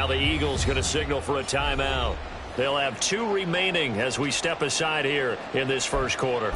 Now the Eagles going to signal for a timeout. They'll have 2 remaining as we step aside here in this first quarter.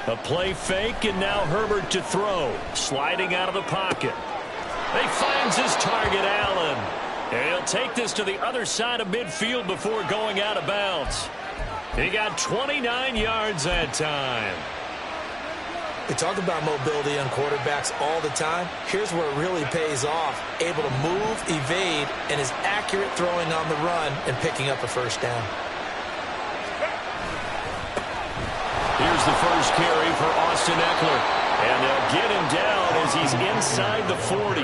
A play fake, and now Herbert to throw. Sliding out of the pocket. He finds his target, Allen. And he'll take this to the other side of midfield before going out of bounds. He got 29 yards that time. We talk about mobility on quarterbacks all the time. Here's where it really pays off. Able to move, evade, and is accurate throwing on the run and picking up a first down. Here's the first carry for Austin Eckler. And they'll get him down as he's inside the 40.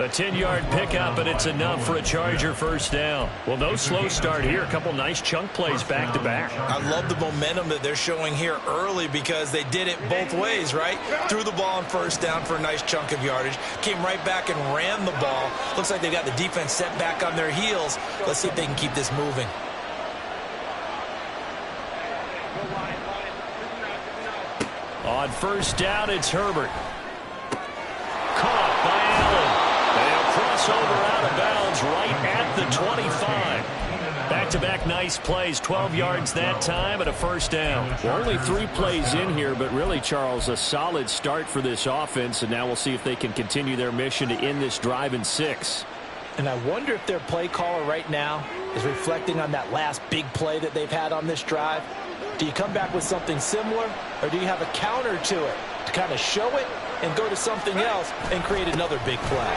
A 10-yard pickup, and it's enough for a Charger first down. Well, no slow start here. A couple nice chunk plays back-to-back. I love the momentum that they're showing here early because they did it both ways, right? Threw the ball on first down for a nice chunk of yardage. Came right back and ran the ball. Looks like they got the defense set back on their heels. Let's see if they can keep this moving. On first down, it's Herbert. Caught by Allen. They'll cross over out of bounds right at the 25. Back-to-back nice plays, 12 yards that time and a first down. Well, only 3 plays in here, but really, Charles, a solid start for this offense, and now we'll see if they can continue their mission to end this drive in 6. And I wonder if their play caller right now is reflecting on that last big play that they've had on this drive. Do you come back with something similar, or do you have a counter to it to kind of show it and go to something else and create another big play?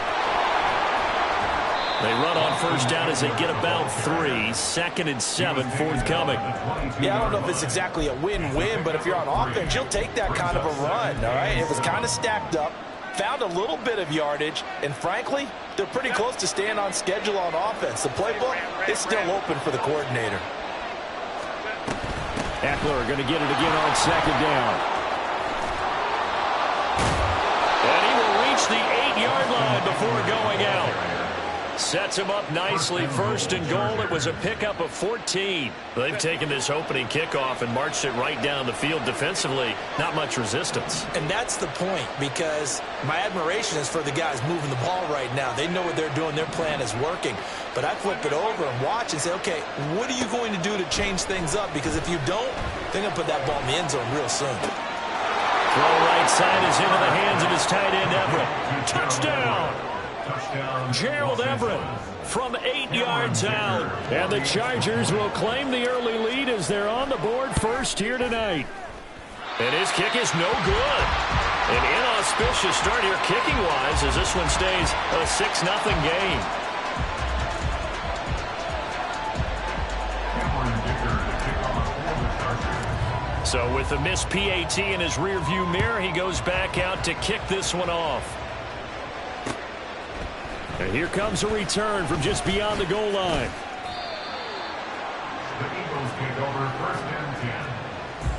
They run on first down as they get about 3. 2nd and 7 forthcoming. Yeah, I don't know if it's exactly a win-win, but if you're on offense, you'll take that kind of a run, all right? It was kind of stacked up, found a little bit of yardage, and frankly, they're pretty close to staying on schedule on offense. The playbook is still open for the coordinator. Eckler going to get it again on 2nd down. And he will reach the 8-yard line before going out. Sets him up nicely. 1st and goal. It was a pickup of 14. They've taken this opening kickoff and marched it right down the field defensively. Not much resistance. And that's the point, because my admiration is for the guys moving the ball right now. They know what they're doing. Their plan is working. But I flip it over and watch and say, okay, what are you going to do to change things up? Because if you don't, they're going to put that ball in the end zone real soon. Throw right side is into the hands of his tight end, Everett. Touchdown! Gerald Everett from 8 yards out. And the Chargers will claim the early lead as they're on the board first here tonight. And his kick is no good. An inauspicious start here kicking-wise as this one stays a 6-0 game. So with the missed PAT in his rearview mirror, he goes back out to kick this one off. And here comes a return from just beyond the goal line. The Eagles take over 1st and 10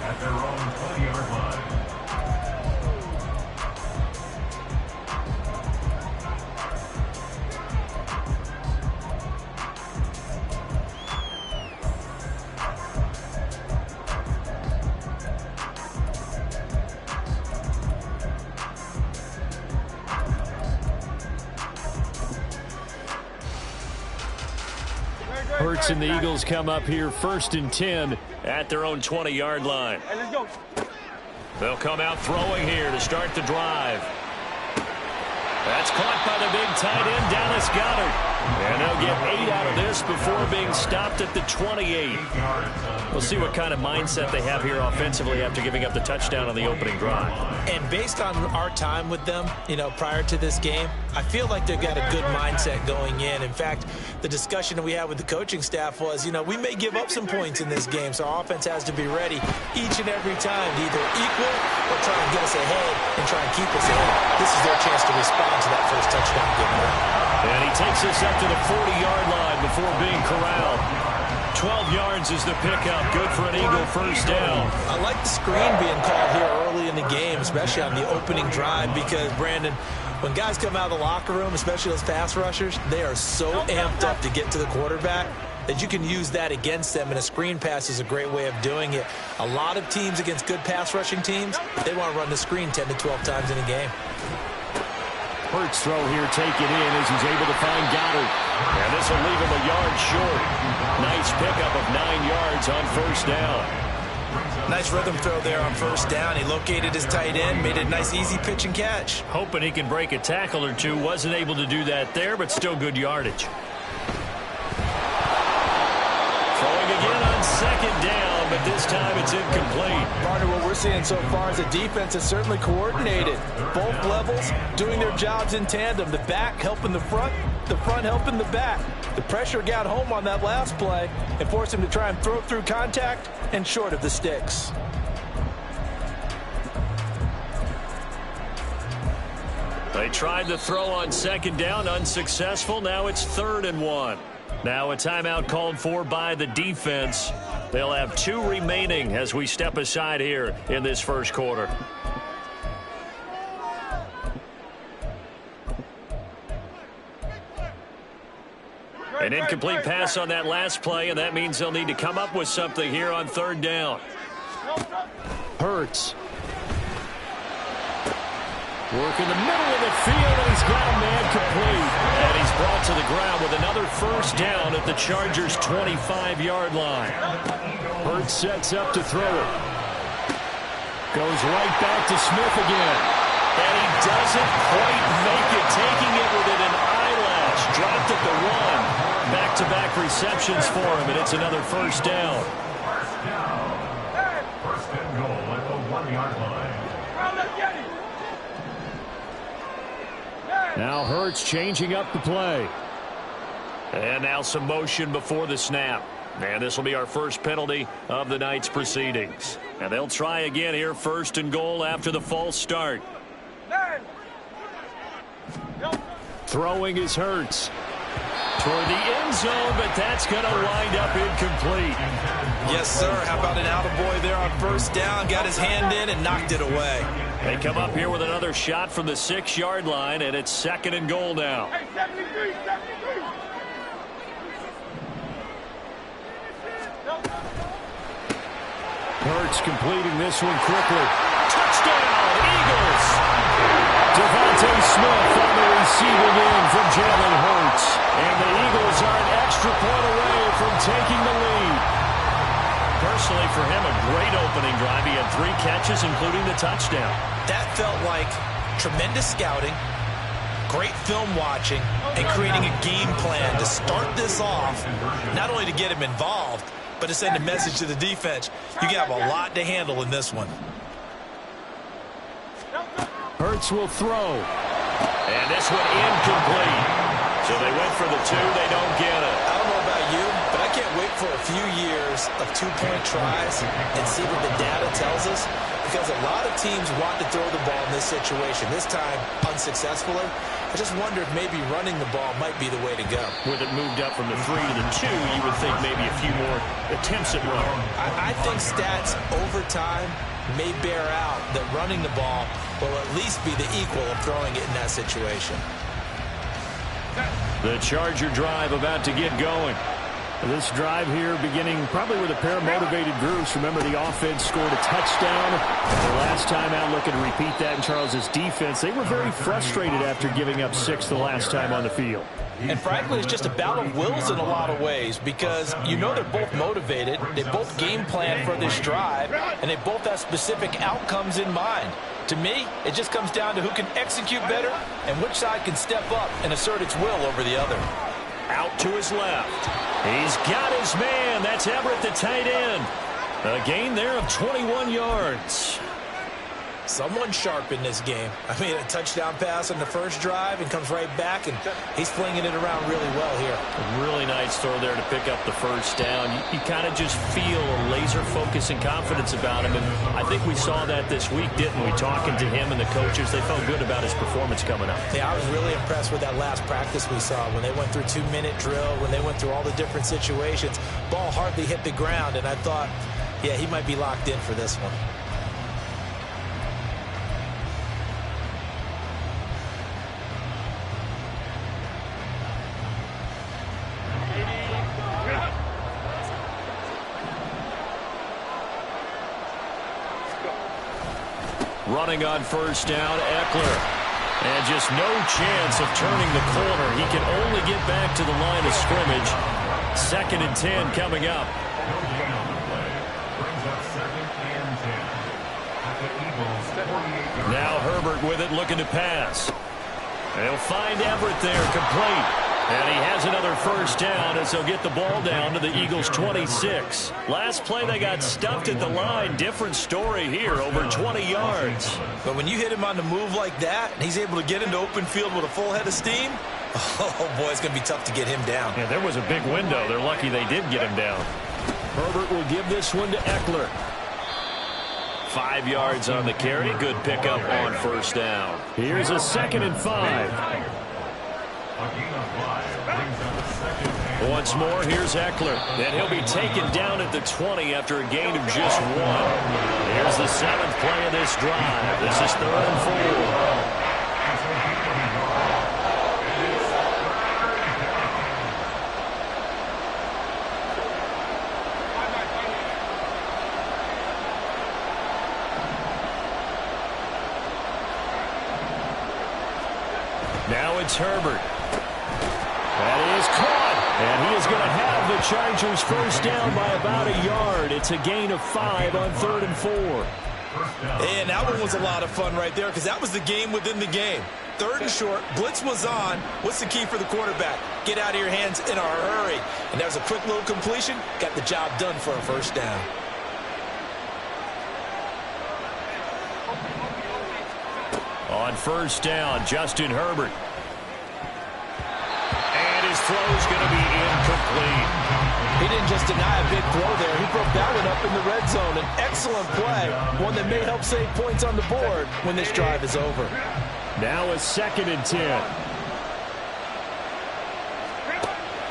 at their own 20-yard line. Hurts and the Eagles come up here 1st and 10 at their own 20-yard line. Hey, let's go. They'll come out throwing here to start the drive. That's caught by the big tight end, Dallas Goedert. And they'll get 8 out of this before being stopped at the 28. We'll see what kind of mindset they have here offensively after giving up the touchdown on the opening drive. And based on our time with them, prior to this game, I feel like they've got a good mindset going in. In fact, the discussion that we had with the coaching staff was, we may give up some points in this game, so our offense has to be ready each and every time to either equal or try and get us ahead and try and keep us ahead. This is their chance to respond to that first touchdown given up. And he takes us up to the 40-yard line before being corralled. 12 yards is the pickup. Good for an Eagle first down. I like the screen being called here early in the game, especially on the opening drive, because, Brandon, when guys come out of the locker room, especially those pass rushers, they are so amped up to get to the quarterback that you can use that against them, and a screen pass is a great way of doing it. A lot of teams against good pass rushing teams, they want to run the screen 10 to 12 times in a game. Hurts throw here taken in as he's able to find Goddard. And this will leave him a yard short. Nice pickup of 9 yards on first down. Nice rhythm throw there on first down. He located his tight end, made it a nice easy pitch and catch. Hoping he can break a tackle or two. Wasn't able to do that there, but still good yardage. Throwing again on second down, but this time it's incomplete. Partner, what we're seeing so far is the defense is certainly coordinated. Both levels doing their jobs in tandem. The back helping the front helping the back. The pressure got home on that last play and forced him to try and throw through contact and short of the sticks. They tried the throw on second down, unsuccessful. Now it's 3rd and 1. Now a timeout called for by the defense. They'll have 2 remaining as we step aside here in this first quarter. An incomplete pass on that last play, and that means they'll need to come up with something here on 3rd down. Hurts. Work in the middle of the field, and he's got a man complete. And he's brought to the ground with another first down at the Chargers' 25-yard line. Hurts sets up to throw it. Goes right back to Smith again. And he doesn't quite make it, taking it within an eyelash. Dropped at the 1. Back-to-back receptions for him, and it's another first down. First and goal at the 1-yard line. Now Hurts changing up the play. And now some motion before the snap. And this will be our first penalty of the night's proceedings. And they'll try again here, 1st and goal after the false start. Throwing is Hurts. Toward the end zone, but that's going to wind up incomplete. Yes, sir. How about an attaboy there on first down? Got his hand in and knocked it away. They come up here with another shot from the 6-yard line, and it's 2nd and goal now. Hurts completing this one quickly. Touchdown, Eagles! Devontae Smith on the receiving end from Jalen Hurts. And the Eagles are an extra point away from taking the lead. Personally, for him, a great opening drive. He had 3 catches, including the touchdown. That felt like tremendous scouting, great film watching, and creating a game plan to start this off, not only to get him involved, but to send a message to the defense. You have a lot to handle in this one. Hurts will throw. And this one incomplete. So they went for the 2. They don't get it. I don't know about you, but I can't wait for a few years of 2-point tries and see what the data tells us, because a lot of teams want to throw the ball in this situation. This time, unsuccessfully. I just wonder if maybe running the ball might be the way to go. With it moved up from the 3 to the 2, you would think maybe a few more attempts at running. I think stats over time may bear out that running the ball will at least be the equal of throwing it in that situation. The Charger drive about to get going. This drive here beginning probably with a pair of motivated groups. Remember, the offense scored a touchdown. The last time out, looking to repeat that in Charles's defense. They were very frustrated after giving up 6 the last time on the field. And frankly, it's just a battle of wills in a lot of ways, because you know they're both motivated, they both game plan for this drive, and they both have specific outcomes in mind. To me, it just comes down to who can execute better and which side can step up and assert its will over the other. Out to his left. He's got his man. That's Everett, the tight end. A gain there of 21 yards. Someone sharp in this game. I mean, a touchdown pass on the first drive and comes right back, and he's flinging it around really well here. A really nice throw there to pick up the first down. You kind of just feel a laser focus and confidence about him, and I think we saw that this week, didn't we? Talking to him and the coaches, they felt good about his performance coming up. Yeah, I was really impressed with that last practice we saw when they went through 2-minute drill, when they went through all the different situations. Ball hardly hit the ground, and I thought, yeah, he might be locked in for this one. Running on first down, Eckler. And just no chance of turning the corner. He can only get back to the line of scrimmage. 2nd and 10 coming up. Now Herbert with it, looking to pass. They'll find Everett there, complete. And he has another first down as they'll get the ball down to the Eagles' 26. Last play, they got stuffed at the line. Different story here, over 20 yards. But when you hit him on the move like that, and he's able to get into open field with a full head of steam, oh, boy, it's going to be tough to get him down. Yeah, there was a big window. They're lucky they did get him down. Herbert will give this one to Eckler. 5 yards on the carry. Good pickup on first down. Here's a 2nd and 5. Once more, here's Eckler. And he'll be taken down at the 20 after a gain of just 1. Here's the 7th play of this drive. This is 3rd and 4. Now it's Herbert. That is caught. And he is going to have the Chargers first down by about a yard. It's a gain of 5 on 3rd and 4. And that one was a lot of fun right there because that was the game within the game. 3rd and short. Blitz was on. What's the key for the quarterback? Get out of your hands in a hurry. And there's a quick little completion. Got the job done for a first down. On first down, Justin Herbert. And his throw's going to be incomplete. He didn't just deny a big throw there. He broke that one up in the red zone. An excellent play. One that may help save points on the board when this drive is over. Now a 2nd and 10.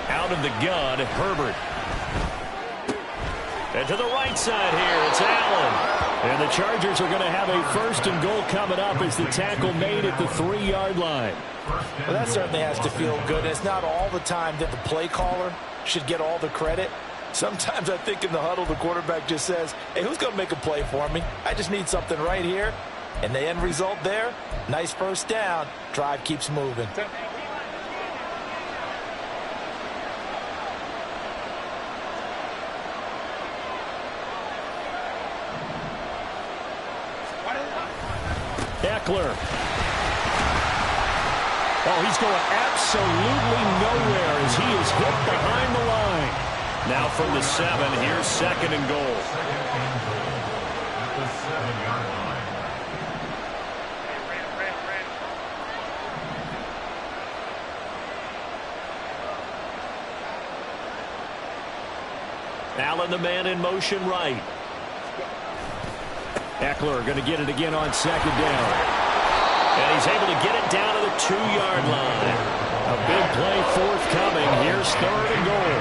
Out of the gun, Herbert. And to the right side here, it's Allen. And the Chargers are going to have a 1st and goal coming up as the tackle made at the 3-yard line. Well, that certainly has to feel good. It's not all the time that the play caller should get all the credit. Sometimes I think in the huddle, the quarterback just says, hey, who's going to make a play for me? I just need something right here. And the end result there, nice first down. Drive keeps moving. Eckler. Oh, he's going absolutely nowhere as he is hit behind the line. Now from the 7, here's 2nd and goal. At the 7-yard line. Allen, the man in motion right. Eckler going to get it again on 2nd down. And he's able to get it down to the 2-yard line. A big play forthcoming. Here's 3rd and goal.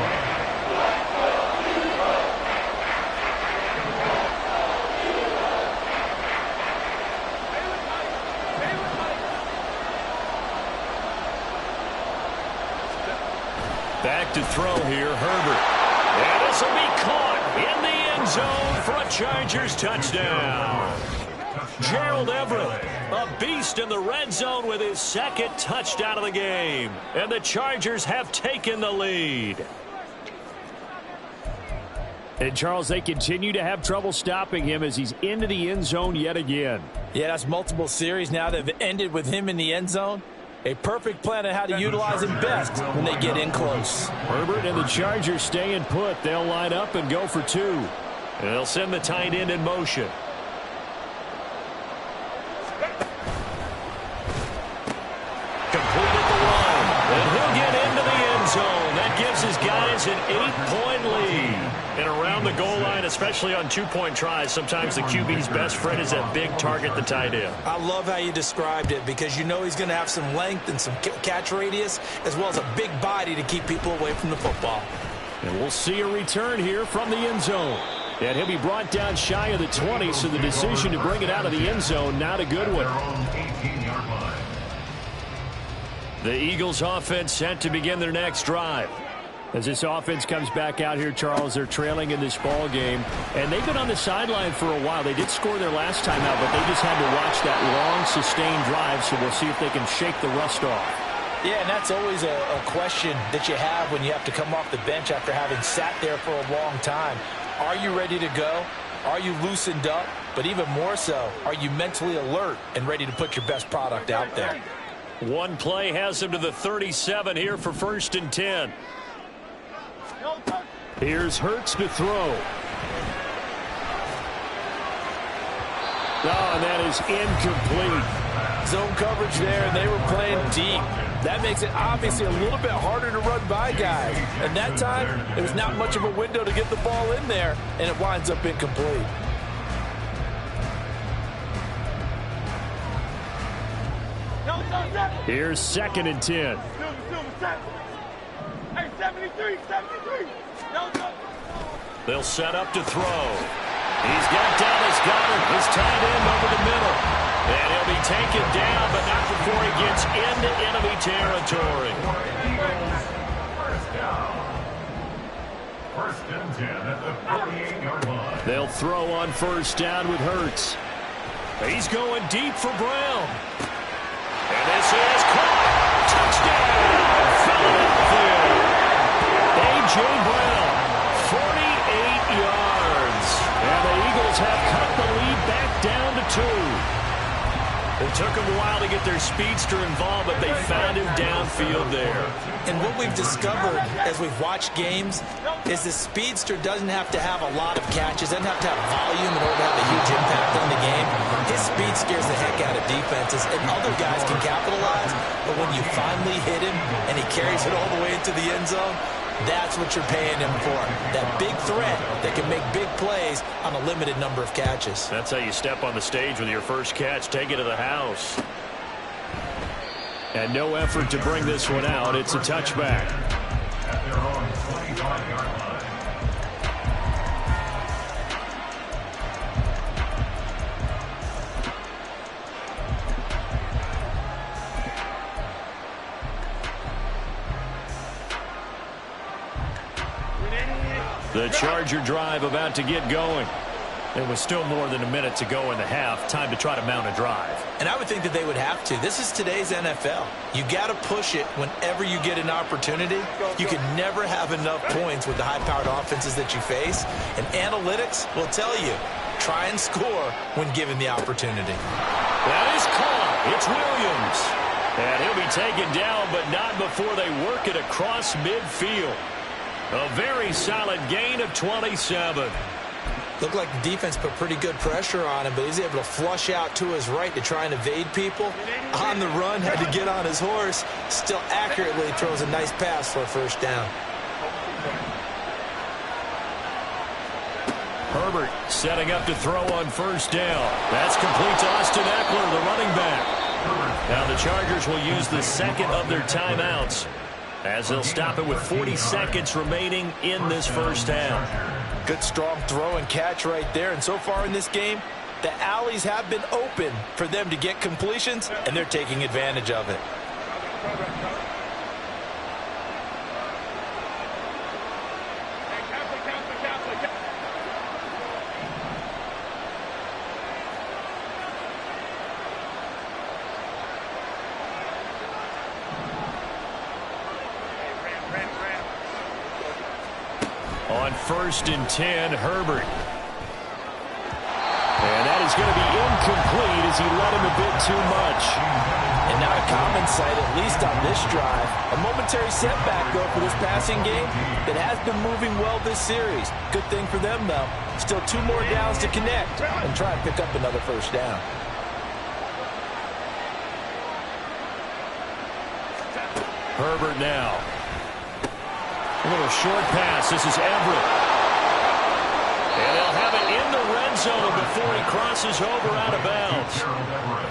Back to throw here, Herbert. And this will be caught in the end zone for a Chargers touchdown. Gerald Everett, a beast in the red zone with his 2nd touchdown of the game. And the Chargers have taken the lead. And, Charles, they continue to have trouble stopping him as he's into the end zone yet again. Yeah, that's multiple series now that have ended with him in the end zone. A perfect plan on how to utilize him best when they get in close. Herbert and the Chargers staying put. They'll line up and go for 2. And they'll send the tight end in motion. an 8-point lead. And around the goal line, especially on two-point tries, sometimes the QB's best friend is that big target, the tight end. I love how you described it because you know he's going to have some length and some catch radius as well as a big body to keep people away from the football. And we'll see a return here from the end zone. And he'll be brought down shy of the 20, so the decision to bring it out of the end zone, not a good one. The Eagles offense set to begin their next drive. As this offense comes back out here, Charles, they're trailing in this ball game. And they've been on the sideline for a while. They did score their last time out, but they just had to watch that long, sustained drive, so we'll see if they can shake the rust off. Yeah, and that's always a question that you have when you have to come off the bench after having sat there for a long time. Are you ready to go? Are you loosened up? But even more so, are you mentally alert and ready to put your best product out there? One play has him to the 37 here for 1st and 10. Here's Hurts to throw. Oh, and that is incomplete. Zone coverage there, and they were playing deep. That makes it obviously a little bit harder to run by guys. And that time, it was not much of a window to get the ball in there, and it winds up incomplete. Here's 2nd and 10. They'll set up to throw. He's got Dallas Goedert, his tight end, over the middle. And he'll be taken down, but not before he gets into enemy territory. First and 10 at the 48-yard line. They'll throw on 1st down with Hurts. He's going deep for Brown. And this is caught. Touchdown, Philadelphia. A.J. Brown, 48 yards. And the Eagles have cut the lead back down to 2. It took them a while to get their speedster involved, but they found him downfield there. And what we've discovered as we've watched games is the speedster doesn't have to have a lot of catches, doesn't have to have volume in order to have a huge impact on the game. His speed scares the heck out of defenses, and other guys can capitalize, but when you finally hit him and he carries it all the way into the end zone, that's what you're paying him for. That big threat that can make big plays on a limited number of catches. That's how you step on the stage with your first catch. Take it to the house. And no effort to bring this one out. It's a touchback. At their own 25-yard line. The Charger drive about to get going. There was still more than a minute to go in the half. Time to try to mount a drive. And I would think that they would have to. This is today's NFL. You got to push it whenever you get an opportunity. You can never have enough points with the high-powered offenses that you face. And analytics will tell you, try and score when given the opportunity. That is caught. It's Williams. And he'll be taken down, but not before they work it across midfield. A very solid gain of 27. Looked like the defense put pretty good pressure on him, but he's able to flush out to his right to try and evade people. On the run, had to get on his horse. Still accurately throws a nice pass for a 1st down. Herbert setting up to throw on 1st down. That's complete to Austin Eckler, the running back. Now the Chargers will use the 2nd of their timeouts, as they'll stop it with 40 seconds remaining in this 1st half. Good strong throw and catch right there. And so far in this game, the alleys have been open for them to get completions, and they're taking advantage of it. On 1st and 10, Herbert. And that is going to be incomplete as he led him a bit too much. And not a common sight, at least on this drive. A momentary setback, though, for this passing game that has been moving well this series. Good thing for them, though. Still 2 more downs to connect and try and pick up another 1st down. Herbert now. A little short pass. This is Everett. And they'll have it in the red zone before he crosses over out of bounds.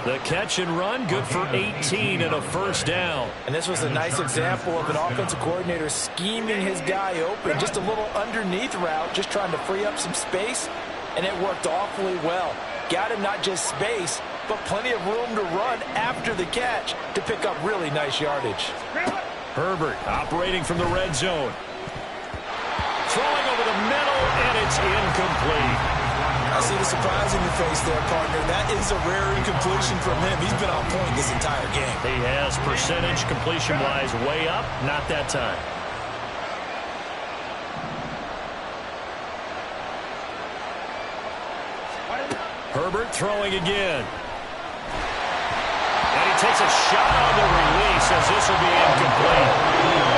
The catch and run, good for 18 and a first down. And this was a nice example of an offensive coordinator scheming his guy open. Just a little underneath route, just trying to free up some space, and it worked awfully well. Got him not just space, but plenty of room to run after the catch to pick up really nice yardage. Herbert operating from the red zone. Throwing over the middle, and it's incomplete. I see the surprise in your face there, partner. That is a rare incompletion from him. He's been on point this entire game. He has percentage completion-wise way up, not that time. Herbert throwing again. And he takes a shot on the release as this will be incomplete.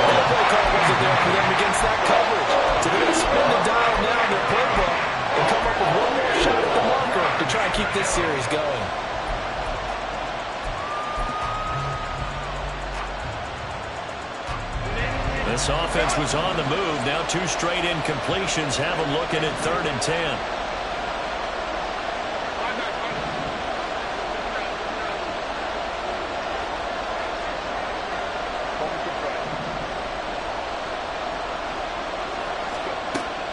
That play call wasn't there for them against that coverage. So they're going to spin the dial now in their playbook and come up with one more shot at the marker to try and keep this series going. This offense was on the move. Now 2 straight incompletions have them looking at 3rd and 10.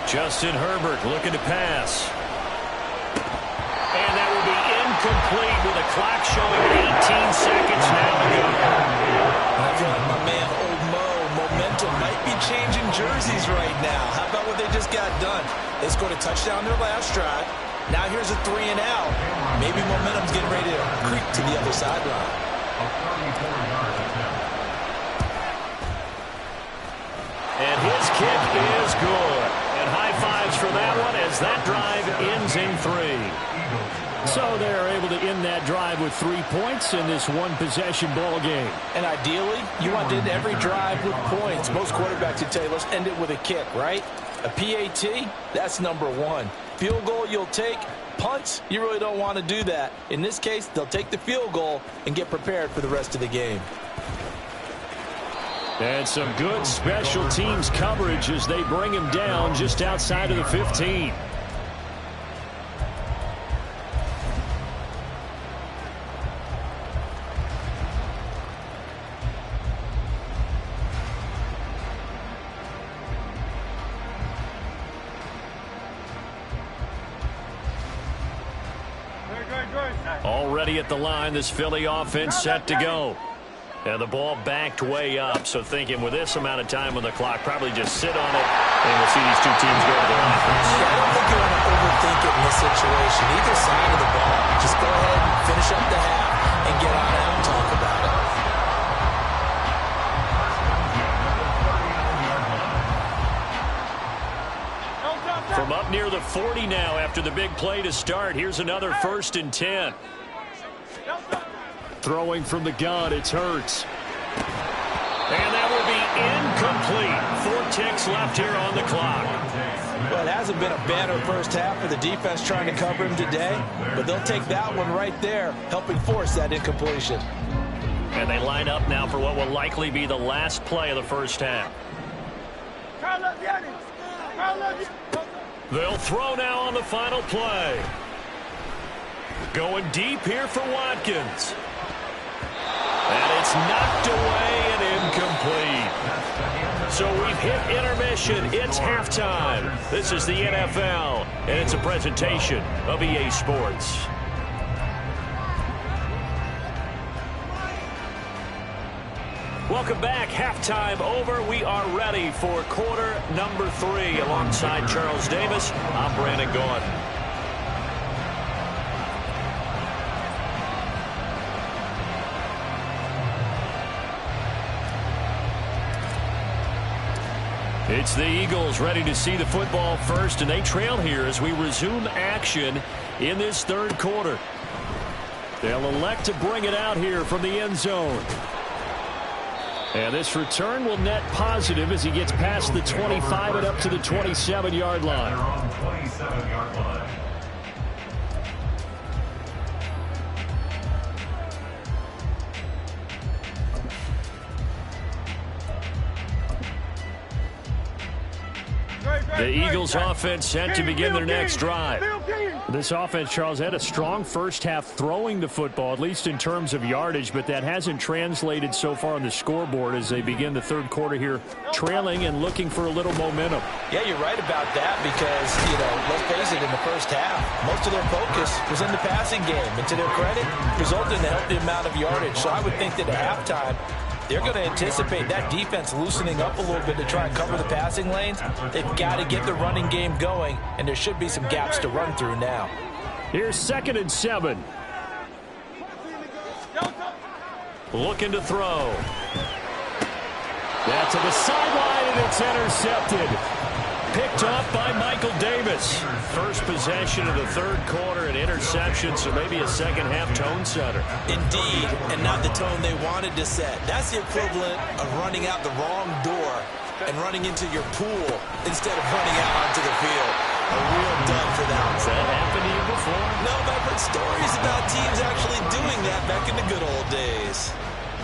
Justin Herbert looking to pass. And that will be incomplete with a clock showing 18 seconds now to go. I feel like my man, Old Mo, momentum might be changing jerseys right now. How about what they just got done? They scored a touchdown their last drive. Now here's a 3 and out. Maybe momentum's getting ready to creep to the other sideline. And his kick is good. High fives for that one as that drive ends in 3. So they're able to end that drive with 3 points in this one-possession ball game. And ideally, you want to end every drive with points. Most quarterbacks would tell you, let's end it with a kick, right? A PAT, that's number 1. Field goal you'll take. Punts, you really don't want to do that. In this case, they'll take the field goal and get prepared for the rest of the game. And some good special teams coverage as they bring him down just outside of the 15. Already at the line, this Philly offense set to go. And the ball backed way up, so thinking with this amount of time on the clock, probably just sit on it, and we'll see these 2 teams go to their offense. Yeah, I don't think you want to overthink it in this situation. Either side of the ball, just go ahead and finish up the half and get on out and talk about it. From up near the 40 now after the big play to start, here's another 1st and 10. Throwing from the gun, it's Hurts. And that will be incomplete. 4 ticks left here on the clock. Well, it hasn't been a banner first half for the defense trying to cover him today, but they'll take that one right there, helping force that incompletion. And they line up now for what will likely be the last play of the first half. They'll throw now on the final play. Going deep here for Watkins. And it's knocked away and incomplete. So we've hit intermission. It's halftime. This is the NFL, and it's a presentation of EA Sports. Welcome back. Halftime over. We are ready for quarter number 3. Alongside Charles Davis, I'm Brandon Gaudin. It's the Eagles ready to see the football first, and they trail here as we resume action in this 3rd quarter. They'll elect to bring it out here from the end zone. And this return will net positive as he gets past the 25 and up to the 27-yard line. The Eagles offense set to begin their next drive. This offense, Charles, had a strong first half throwing the football, at least in terms of yardage, but that hasn't translated so far on the scoreboard as they begin the third quarter here, trailing and looking for a little momentum. Yeah, you're right about that because, let's face it, in the first half, most of their focus was in the passing game. And to their credit, resulted in a healthy amount of yardage. So I would think that at halftime, they're going to anticipate that defense loosening up a little bit to try and cover the passing lanes. They've got to get the running game going, and there should be some gaps to run through now. Here's 2nd and 7. Looking to throw. That's to the sideline, and it's intercepted. Picked off by Michael Davis. First possession of the third quarter, an interception, so maybe a second-half tone setter. Indeed, and not the tone they wanted to set. That's the equivalent of running out the wrong door and running into your pool instead of running out onto the field. A real dud for that. Has that happened to you before? No, but I've heard stories about teams actually doing that back in the good old days.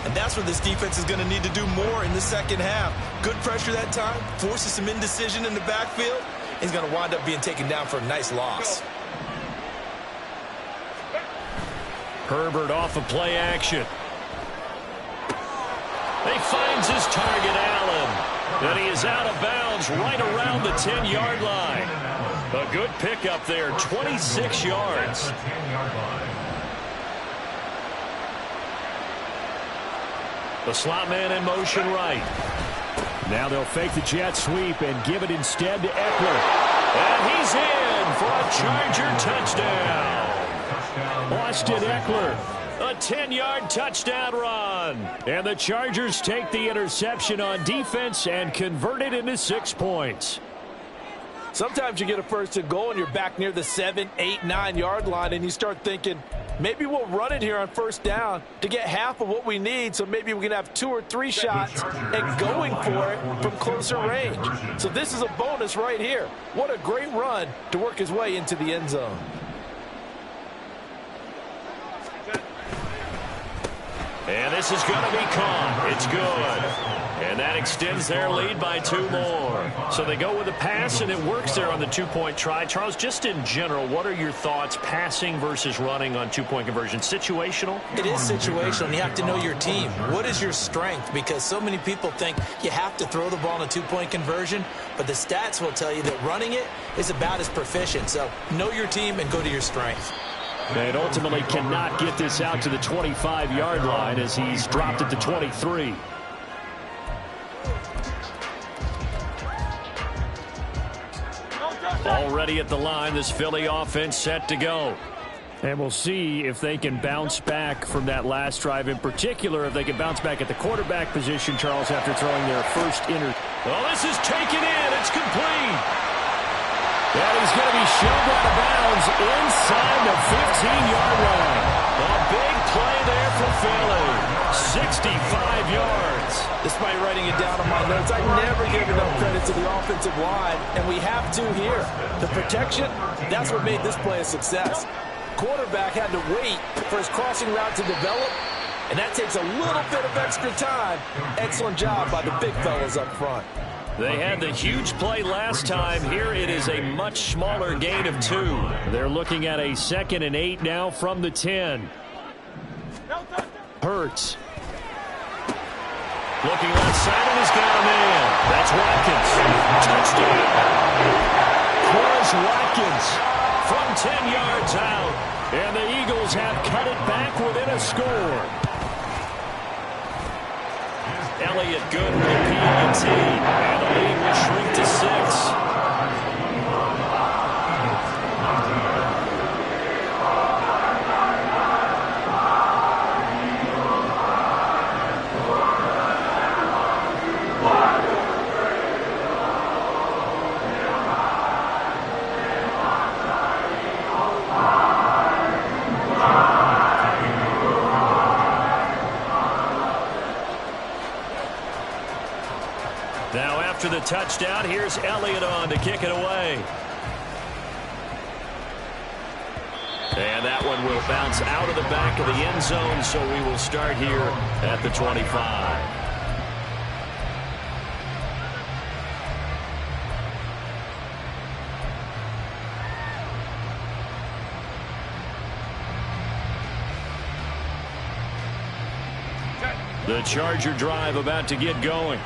And that's where this defense is going to need to do more in the second half. Good pressure that time, forces some indecision in the backfield. He's going to wind up being taken down for a nice loss. Herbert off of play action. He finds his target, Allen. And he is out of bounds right around the 10-yard line. A good pickup there, 26 yards. The slot man in motion right. Now they'll fake the jet sweep and give it instead to Eckler. And he's in for a Charger touchdown. Austin Eckler. A 10-yard touchdown run. And the Chargers take the interception on defense and convert it into 6 points. Sometimes you get a first and goal and you're back near the 7, 8, 9-yard line and you start thinking, maybe we'll run it here on first down to get half of what we need, so maybe we can have 2 or 3 shots and going for it from closer range. So this is a bonus right here. What a great run to work his way into the end zone. And this is going to be caught. It's good. And that extends their lead by 2 more. So they go with a pass, and it works there on the 2-point try. Charles, just in general, what are your thoughts passing versus running on 2-point conversion? Situational? It is situational, and you have to know your team. What is your strength? Because so many people think you have to throw the ball in a 2-point conversion, but the stats will tell you that running it is about as proficient. So know your team and go to your strength. And ultimately cannot get this out to the 25-yard line as he's dropped at the 23. Already at the line, this Philly offense set to go. And we'll see if they can bounce back from that last drive. In particular, if they can bounce back at the quarterback position, Charles, after throwing their first Oh, this is taken in. It's complete. And he's going to be shoved out of bounds inside the 15-yard line. A big play there for Philly. 65 yards. Despite writing it down on my notes, I never give enough credit to the offensive line, and we have to here. The protection, that's what made this play a success. Quarterback had to wait for his crossing route to develop, and that takes a little bit of extra time. Excellent job by the big fellas up front. They had the huge play last time. Here it is a much smaller gain of 2. They're looking at a 2nd and 8 now from the 10. Hurts. Looking left side, and he's got a man. That's Watkins. Touchdown. Quez Watkins from 10 yards out. And the Eagles have cut it back within a score. Elliott good with the PAT. And the lead will shrink to 6. After the touchdown, here's Elliott on to kick it away. And that one will bounce out of the back of the end zone, so we will start here at the 25. The Charger drive about to get going.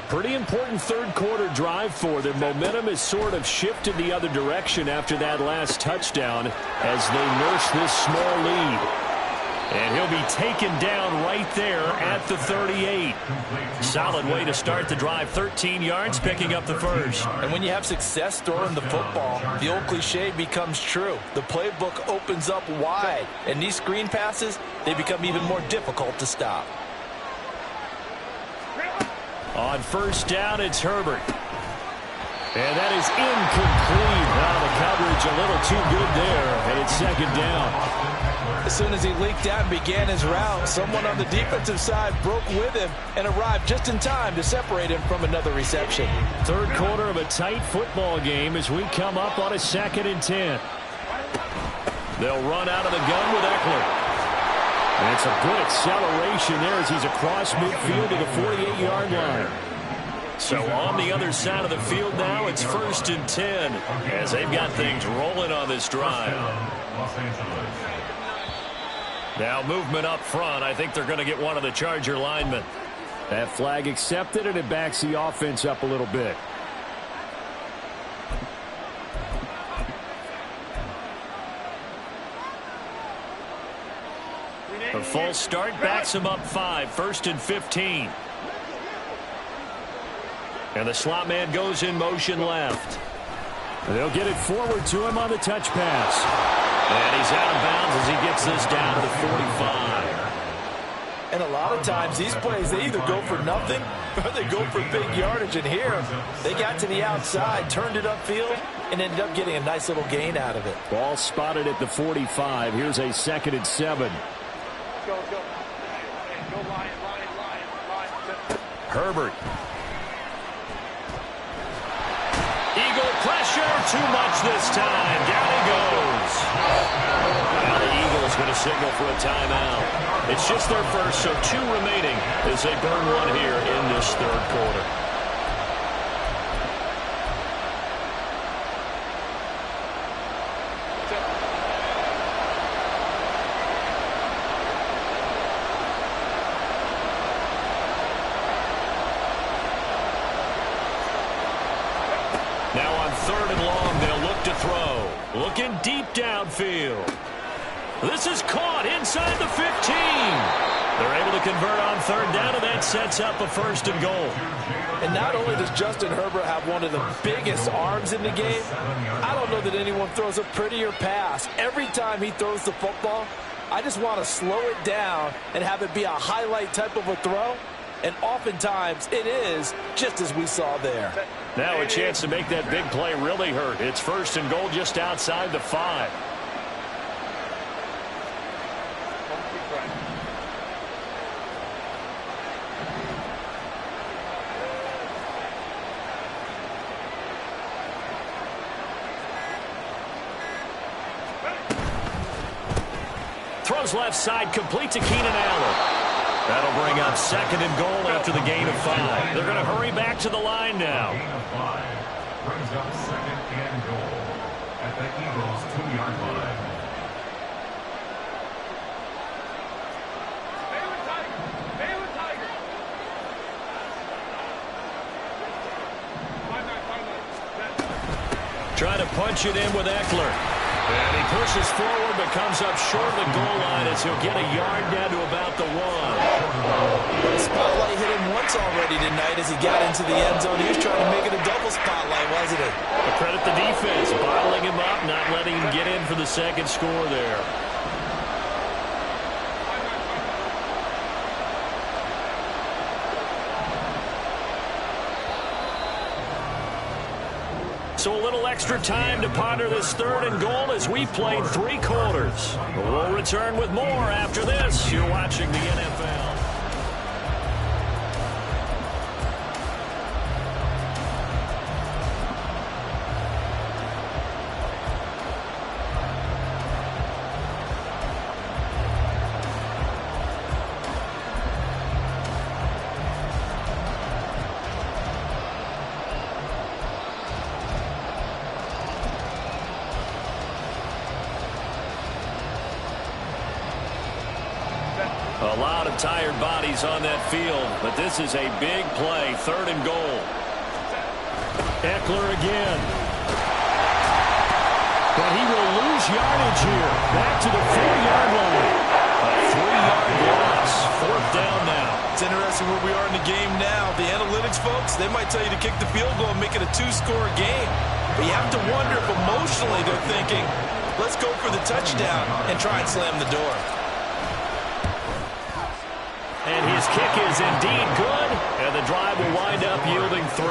Pretty important third quarter drive for them. Momentum has sort of shifted the other direction after that last touchdown as they nurse this small lead. And he'll be taken down right there at the 38. Solid way to start the drive. 13 yards, picking up the first. And when you have success throwing the football, the old cliche becomes true. The playbook opens up wide. And these screen passes, they become even more difficult to stop. On first down, it's Herbert. And that is incomplete. Now the coverage a little too good there, and it's second down. As soon as he leaked out and began his route, someone on the defensive side broke with him and arrived just in time to separate him from another reception. Third quarter of a tight football game as we come up on a 2nd and 10. They'll run out of the gun with Eckler. And it's a good acceleration there as he's across midfield to the 48-yard line. So on the other side of the field now, it's 1st and 10 as they've got things rolling on this drive. Now movement up front. I think they're going to get one of the Charger linemen. That flag accepted, and it backs the offense up a little bit. A false start backs him up 5. 1st and 15. And the slot man goes in motion left. They'll get it forward to him on the touch pass. And he's out of bounds as he gets this down to the 45. And a lot of times these plays, they either go for nothing or they go for big yardage. And here, they got to the outside, turned it upfield, and ended up getting a nice little gain out of it. Ball spotted at the 45. Here's a 2nd and 7. Herbert. Eagle pressure, too much this time. Down he goes. Now the Eagles going to signal for a timeout. It's just their first, so 2 remaining as they burn one here in this third quarter. Now on 3rd and long, they'll look to throw. Looking deep downfield. This is caught inside the 15. They're able to convert on 3rd down, and that sets up a 1st and goal. And not only does Justin Herbert have one of the biggest arms in the game, I don't know that anyone throws a prettier pass. Every time he throws the football, I just want to slow it down and have it be a highlight type of a throw. And oftentimes it is, just as we saw there. Now a chance to make that big play really hurt. It's 1st and goal just outside the 5. Throws left side, complete to Keenan Allen. That'll bring up 2nd and goal after the gain of 5. They're going to hurry back to the line now. Gain of 5 brings up 2nd and goal at the Eagles' 2-yard line. Trying to punch it in with Eckler. And he pushes forward but comes up short of the goal line as he'll get a yard down to about the 1. The spotlight hit him once already tonight as he got into the end zone. He was trying to make it a double spotlight, wasn't it? Credit the defense, bottling him up, not letting him get in for the 2nd score there. So a little extra time to ponder this 3rd and goal as we played 3 quarters. We'll return with more after this. You're watching the NFL. A lot of tired bodies on that field, but this is a big play, 3rd and goal. Eckler again. But he will lose yardage here. Back to the 4-yard line. A 3-yard loss. 4th down now. It's interesting where we are in the game now. The analytics folks, they might tell you to kick the field goal and make it a 2-score game. But you have to wonder if emotionally they're thinking, let's go for the touchdown and try and slam the door. And his kick is indeed good. And the drive will wind up yielding 3.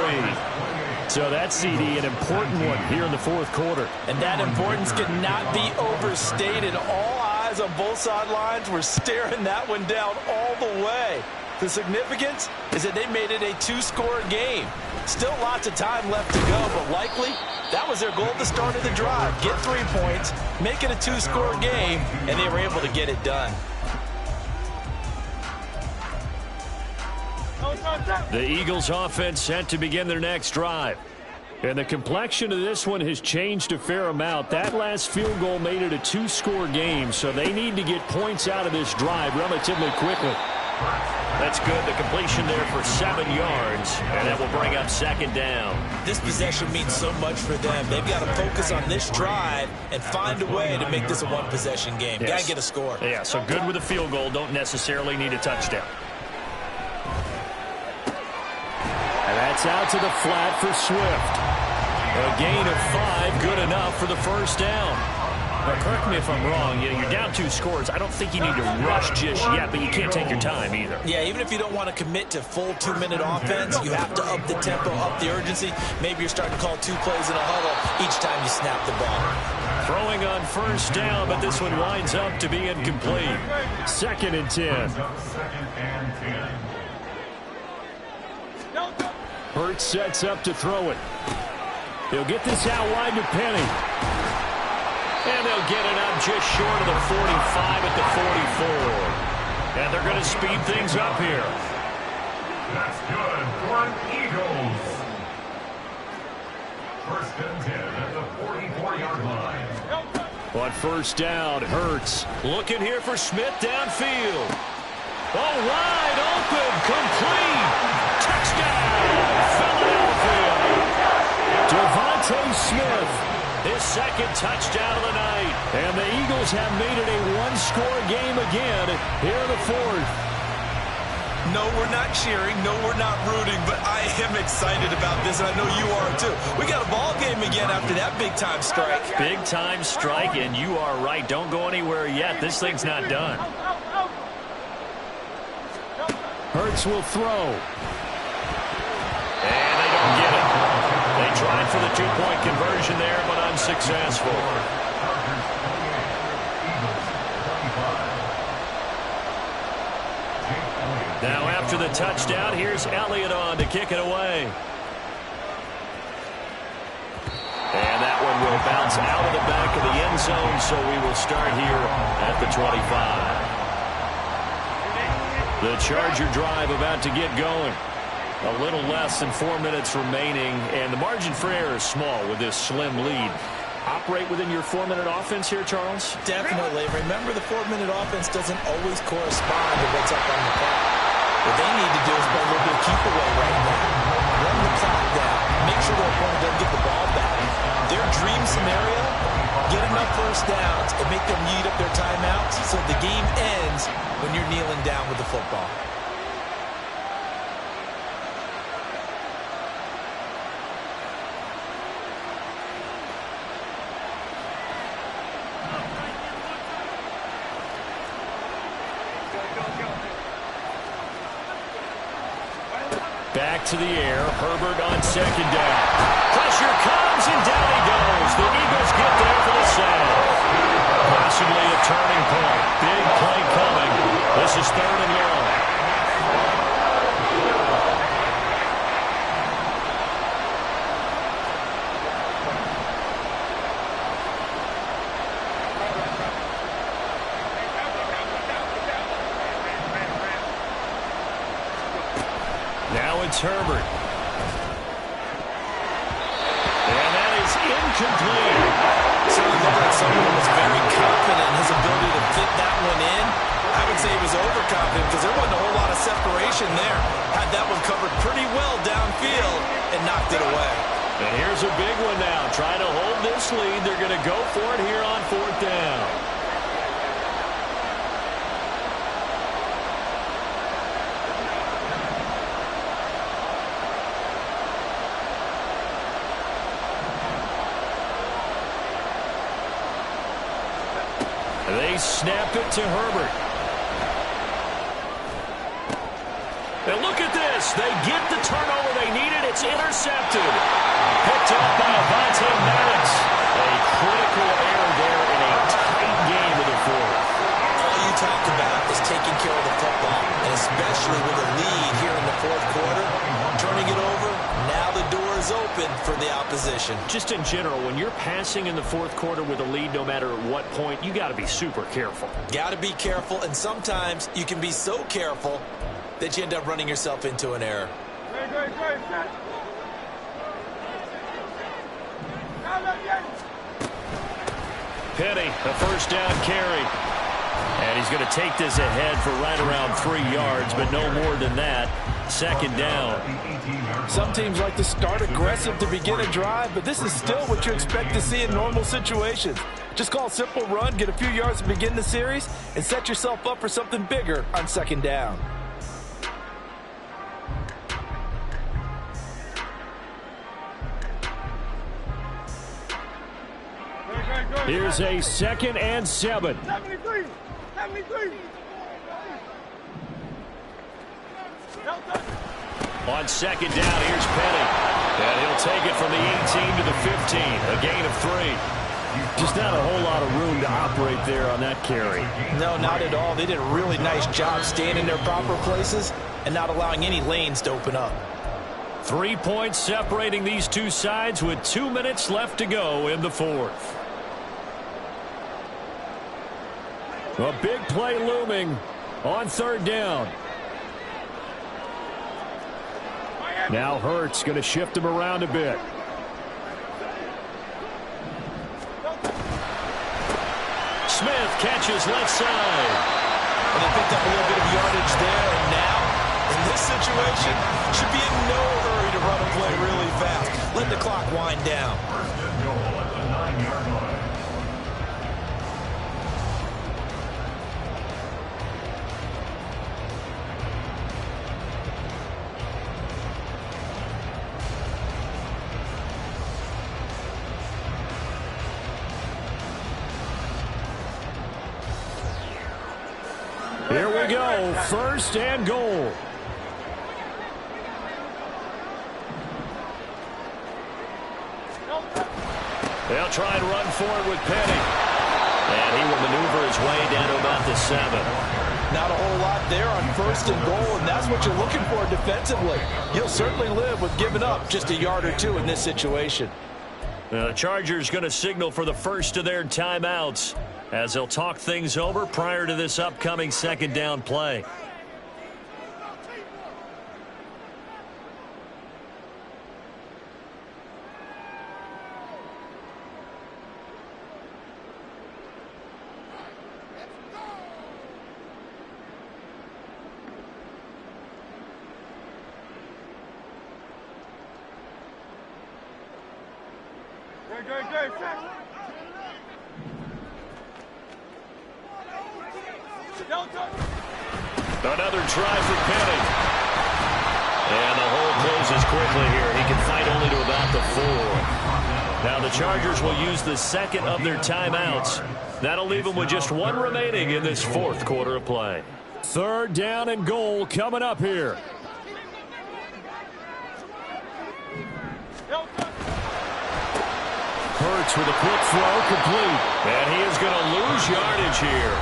So that CD, an important one here in the 4th quarter. And that importance cannot be overstated. All eyes on both sidelines were staring that one down all the way. The significance is that they made it a 2-score game. Still lots of time left to go, but likely that was their goal at the start of the drive. Get 3 points, make it a 2-score game, and they were able to get it done. The Eagles offense set to begin their next drive. And the complexion of this one has changed a fair amount. That last field goal made it a 2-score game, so they need to get points out of this drive relatively quickly. That's good. The completion there for 7 yards, and that will bring up 2nd down. This possession means so much for them. They've got to focus on this drive and find a way to make this a 1-possession game. Yes. Got to get a score. Yeah, so good with a field goal. Don't necessarily need a touchdown. And that's out to the flat for Swift. A gain of 5, good enough for the 1st down. Now, correct me if I'm wrong. You're down 2 scores. I don't think you need to rush just yet, but you can't take your time either. Yeah, even if you don't want to commit to full 2-minute offense, you have to up the tempo, up the urgency. Maybe you're starting to call 2 plays in a huddle each time you snap the ball. Throwing on 1st down, but this one winds up to be incomplete. 2nd and 10. Hurts sets up to throw it. He'll get this out wide to Penny. And they'll get it up just short of the 45 at the 44. And they're going to speed things up here. That's good for Eagles. 1st and 10 at the 44-yard line. On 1st down, Hurts. Looking here for Smith downfield. Oh, wide open, complete. Touchdown, Philadelphia. Devontae Smith. His 2nd touchdown of the night. And the Eagles have made it a 1-score game again here in the 4th. No, we're not cheering. No, we're not rooting, but I am excited about this, and I know you are too. We got a ball game again after that big-time strike. Big-time strike, and you are right. Don't go anywhere yet. This thing's not done. Hurts will throw. And they don't get it. They tried for the 2-point conversion there, but unsuccessful. Now after the touchdown, here's Elliott on to kick it away. And that one will bounce out of the back of the end zone, so we will start here at the 25. The Charger drive about to get going. A little less than 4 minutes remaining, and the margin for error is small with this slim lead. Operate within your 4-minute offense here, Charles? Definitely. Remember, the 4-minute offense doesn't always correspond to what's up on the clock. What they need to do is play a little bit of keep away right now. Run the clock down. Make sure their opponent doesn't get the ball back. Their dream scenario, get enough 1st downs and make them eat up their timeouts so the game ends when you're kneeling down with the football. Back to the air. Herbert on 2nd down. Pressure comes, and down he goes. The Eagles get there for the sack. Possibly a turning point. Big play coming. This is 3rd and long. Now it's Herbert. And that is incomplete. Certainly looked like someone was very confident in his ability to fit that one in. I would say he was overconfident. tucked it away. And here's a big one now. Trying to hold this lead. They're going to go for it here on 4th down. They snapped it to Herbert. And look at this. They get the turnover they needed. It's intercepted. Picked up by Avonte Maddox. A critical error there in a tight game in the 4th. All you talk about is taking care of the football, and especially with a lead here in the 4th quarter. Turning it over, now the door is open for the opposition. Just in general, when you're passing in the 4th quarter with a lead, no matter at what point, you got to be super careful. Got to be careful, and sometimes you can be so careful that you end up running yourself into an error. Penny, a 1st down carry. And he's going to take this ahead for right around 3 yards, but no more than that. 2nd down. Some teams like to start aggressive to begin a drive, but this is still what you expect to see in normal situations. Just call a simple run, get a few yards to begin the series, and set yourself up for something bigger on 2nd down. Here's a 2nd and 7. 73. On 2nd down, here's Penny. And he'll take it from the 18 to the 15. A gain of 3. Just not a whole lot of room to operate there on that carry. No, not at all. They did a really nice job staying in their proper places and not allowing any lanes to open up. 3 points separating these two sides with 2 minutes left to go in the 4th. A big play looming on 3rd down. Now Hurts going to shift him around a bit. Smith catches left side. And they picked up a little bit of yardage there, and now, in this situation, should be in no hurry to run a play really fast. Let the clock wind down. Here we go, 1st and goal. They'll try and run forward with Penny. And he will maneuver his way down to about the 7. Not a whole lot there on 1st and goal, and that's what you're looking for defensively. You'll certainly live with giving up just a yard or 2 in this situation. The Chargers going to signal for the first of their timeouts as they'll talk things over prior to this upcoming 2nd down play. Another try for Penny. And the hole closes quickly here. He can fight only to about the 4. Now the Chargers will use the 2nd of their timeouts. That'll leave them with just 1 remaining in this 4th quarter of play. 3rd down and goal coming up here. Hurts with a quick throw, complete. And he is going to lose yardage here.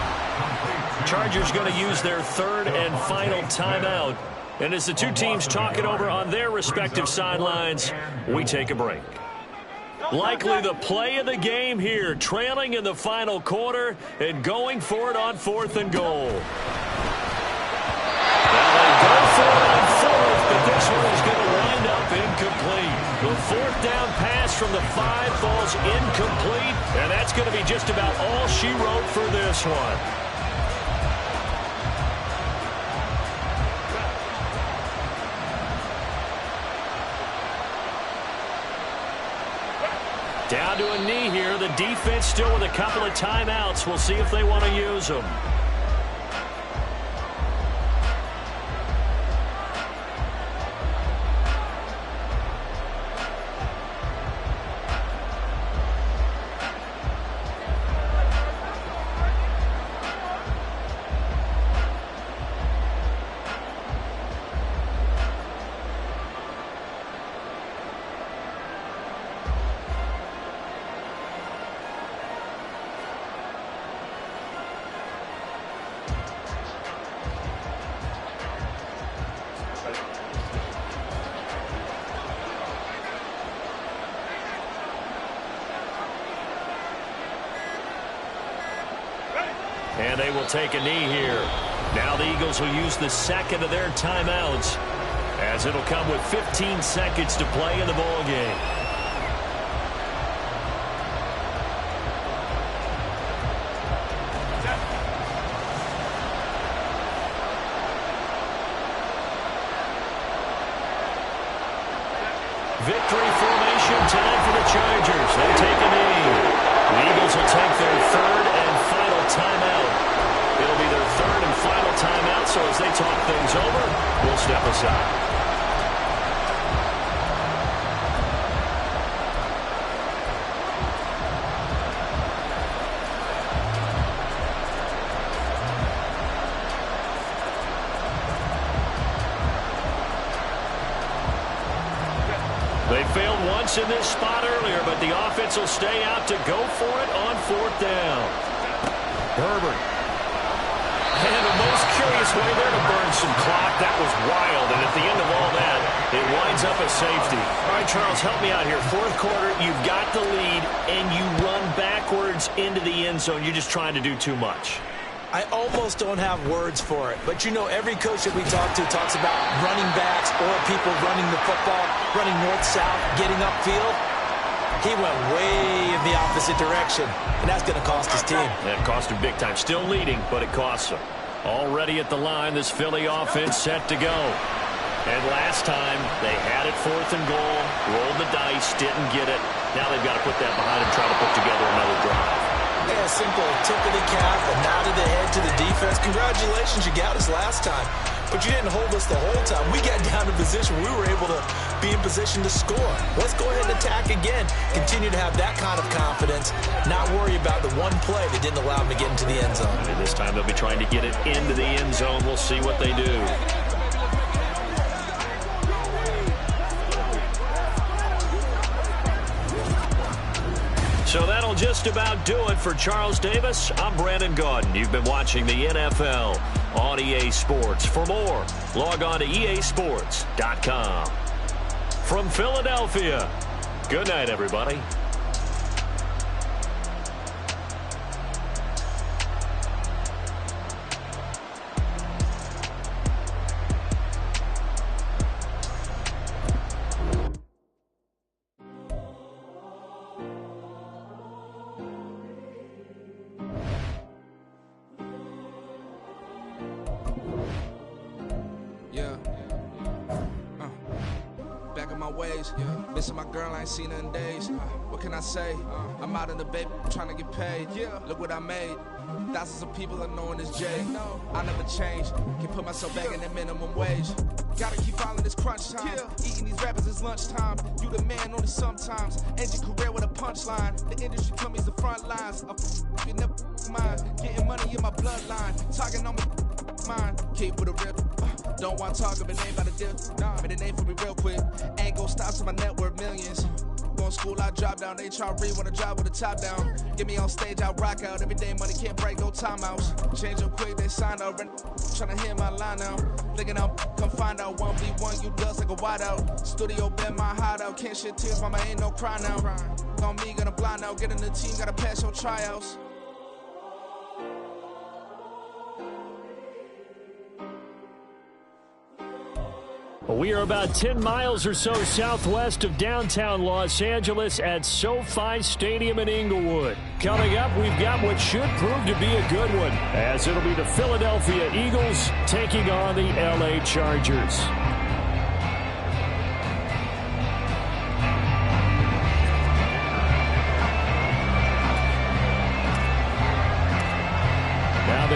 Chargers going to use their 3rd and final timeout. And as the two teams talk it over on their respective sidelines, we take a break. Likely the play of the game here, trailing in the final quarter and going for it on 4th and goal. Now they go for it on 4th, but this one is going to wind up incomplete. The 4th down pass from the 5 falls incomplete, and that's going to be just about all she wrote for this one. Down to a knee here. The defense still with a couple of timeouts. We'll see if they want to use them. And they will take a knee here. Now the Eagles will use the second of their timeouts, as it'll come with 15 seconds to play in the ball game. Victory formation time for the Chargers. They take a knee. The Eagles will take their third and final timeout. It'll be their third and final timeout, so as they talk things over, we'll step aside. They failed once in this spot earlier, but the offense will stay out to go for it on fourth down. Herbert. And the most curious way there to burn some clock. That was wild, and at the end of all that, it winds up a safety. All right, Charles, help me out here. Fourth quarter, you've got the lead, and you run backwards into the end zone. You're just trying to do too much. I almost don't have words for it. But, you know, every coach that we talk to talks about running backs or people running the football, running north-south, getting upfield. He went way in the opposite direction, and that's going to cost his team. That cost him big time. Still leading, but it costs him. Already at the line, this Philly offense set to go. And last time, they had it fourth and goal, rolled the dice, didn't get it. Now they've got to put that behind them, try to put together another drive. Yeah, simple tip of the cap, a nod of the head to the defense. Congratulations, you got us last time. But you didn't hold us the whole time. We got down to position. We were able to be in position to score. Let's go ahead and attack again. Continue to have that kind of confidence. Not worry about the one play that didn't allow them to get into the end zone. And this time they'll be trying to get it into the end zone. We'll see what they do. So that'll just about do it for Charles Davis. I'm Brandon Gaudin. You've been watching the NFL on EA Sports. For more, log on to easports.com. From Philadelphia, good night, everybody. Missing my girl, I ain't seen her in days. What can I say? I'm out in the baby, trying to get paid. Look what I made. Thousands of people are knowing this Jay. I never change. Can put myself back in the minimum wage. Gotta keep following this crunch time. Eating these rappers is lunchtime. You the man only sometimes. End your career with a punchline. The industry company's the front lines. You never mind. Getting money in my bloodline. Talking on me. Mine. Keep with a real. Don't want to talk if it ain't about a deal. Made a name for me real quick. Ain't gon' stop till my net worth millions. Going school, I drop down. They try to read when I drive with the top down. Get me on stage, I rock out. Every day money can't break, no timeouts. Change them quick, they signed out. Tryna hear my line now. Thinking out, come find out. 1v1, you dust like a wideout. Studio been my hideout. Can't shed tears, mama, ain't no cry now. On me, gonna blind out. Get in the team, gotta pass your tryouts. We are about 10 miles or so southwest of downtown Los Angeles at SoFi Stadium in Inglewood. Coming up, we've got what should prove to be a good one, as it'll be the Philadelphia Eagles taking on the LA Chargers.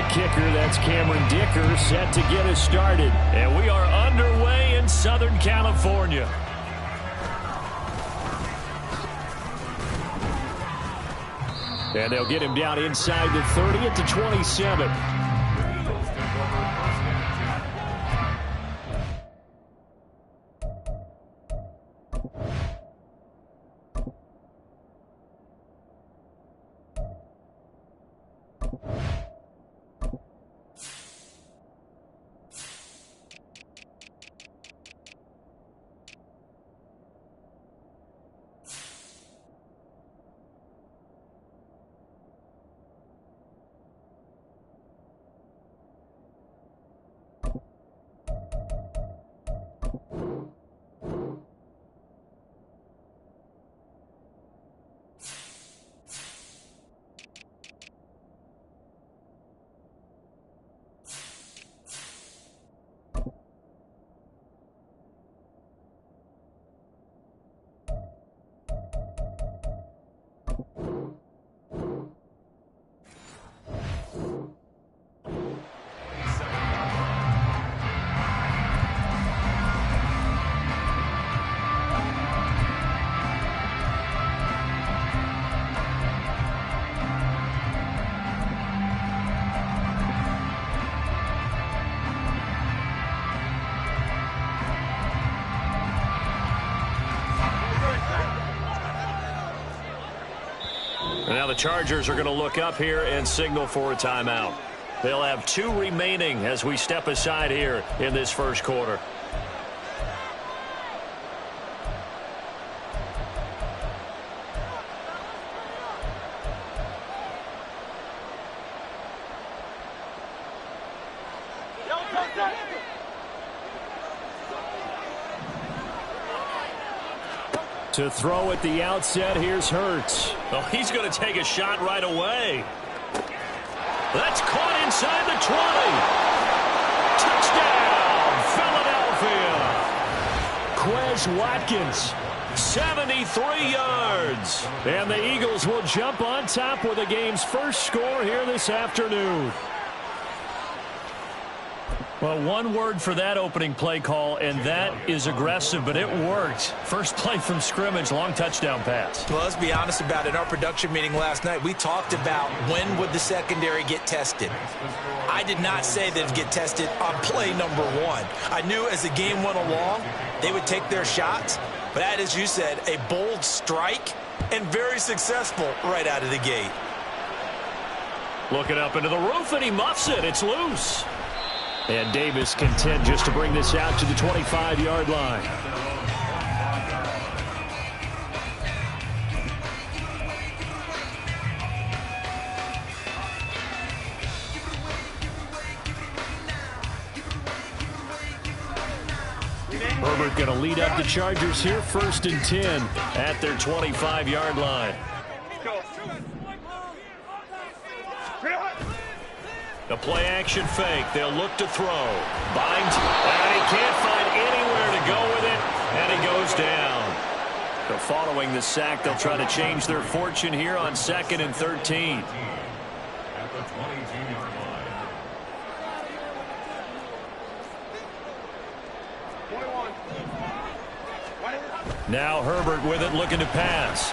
kicker, that's Cameron Dicker, set to get us started. And we are underway in Southern California. And they'll get him down inside the 30 at the 27. Now the Chargers are going to look up here and signal for a timeout. They'll have 2 remaining as we step aside here in this first quarter. To throw at the outset, here's Hurts. Oh, he's going to take a shot right away. That's caught inside the 20. Touchdown, Philadelphia. Quez Watkins, 73 yards. And the Eagles will jump on top with the game's first score here this afternoon. Well, one word for that opening play call, and that is aggressive, but it worked. First play from scrimmage, long touchdown pass. Well, let's be honest about it. In our production meeting last night, we talked about when would the secondary get tested. I did not say they'd get tested on play number 1. I knew as the game went along, they would take their shots, but that, as you said, a bold strike and very successful right out of the gate. Looking up into the roof, and he muffs it. It's loose. And Davis content just to bring this out to the 25-yard line. Herbert going to lead up the Chargers here, 1st and 10 at their 25-yard line. The play-action fake. They'll look to throw. Binds, and he can't find anywhere to go with it, and he goes down. So following the sack, they'll try to change their fortune here on 2nd and 13. At the 22-yard line. 21. Now Herbert with it, looking to pass.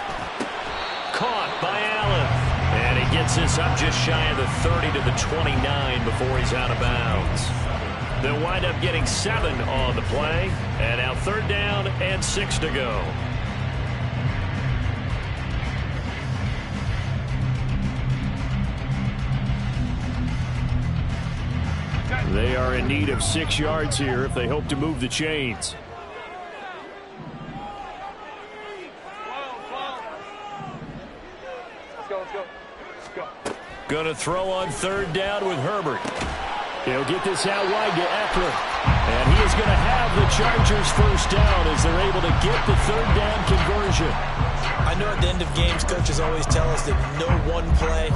Caught by Allen. And he gets this up just shy of the 30 to the 29 before he's out of bounds. They'll wind up getting 7 on the play. And now 3rd down and 6 to go. They are in need of 6 yards here if they hope to move the chains. Going to throw on 3rd down with Herbert. He'll get this out wide to Eckler. And he is going to have the Chargers 1st down as they're able to get the 3rd down conversion. I know at the end of games, coaches always tell us that no one play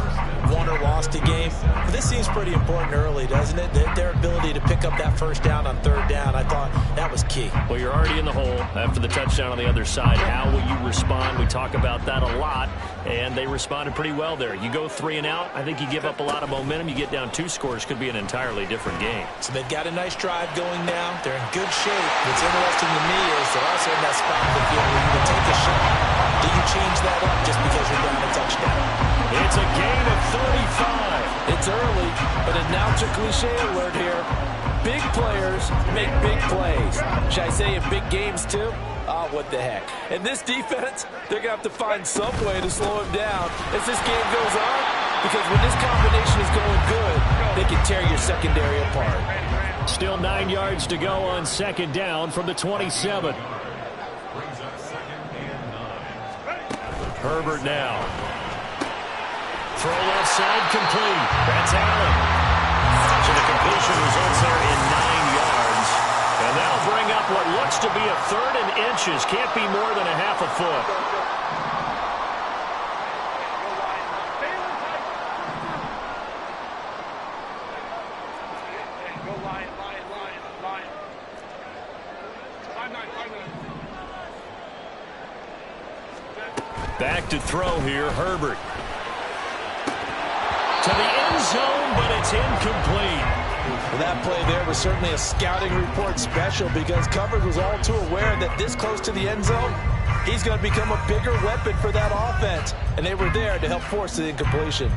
won or lost a game. But this seems pretty important early, doesn't it? Their ability to pick up that first down on third down, I thought that was key. Well, you're already in the hole after the touchdown on the other side. How will you respond? We talk about that a lot, and they responded pretty well there. You go 3 and out, I think you give up a lot of momentum. You get down 2 scores, could be an entirely different game. So they've got a nice drive going now. They're in good shape. What's interesting to me is they're also in that spot of the field where you can take a shot. Do you change that up just because you're down a touchdown? It's a gain of 35. It's early, but announcer cliche alert here. Big players make big plays. Should I say in big games too? Oh, what the heck. And this defense, they're going to have to find some way to slow him down as this game goes on, because when this combination is going good, they can tear your secondary apart. Still 9 yards to go on second down from the 27. Herbert now. Throw left side, complete. That's Allen. So the completion results there in 9 yards. And that'll bring up what looks to be a 3rd and inches. Can't be more than a half a foot. Back to throw here, Herbert. To the end zone, but it's incomplete. Well, that play there was certainly a scouting report special, because coverage was all too aware that this close to the end zone, he's going to become a bigger weapon for that offense. And they were there to help force the incompletion.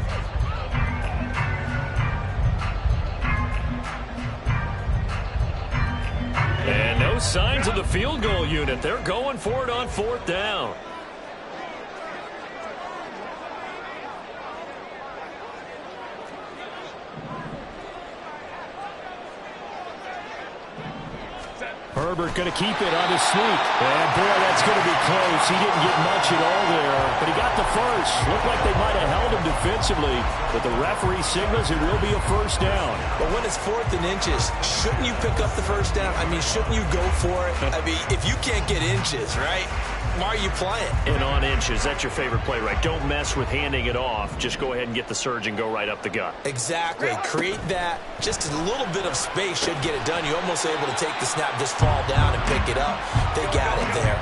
And no signs of the field goal unit. They're going for it on 4th down. Herbert going to keep it on his sneak. And boy, that's going to be close. He didn't get much at all there, but he got the first. Looked like they might have held him defensively, but the referee signals it will be a 1st down. But when it's 4th and inches, shouldn't you pick up the first down? I mean, shouldn't you go for it? I mean, if you can't get inches, right, why are you playing? And on inches, that's your favorite play, right? Don't mess with handing it off. Just go ahead and get the surge and go right up the gut. Exactly. Create that. Just a little bit of space should get it done. You're almost able to take the snap, just fall down and pick it up. They got it there.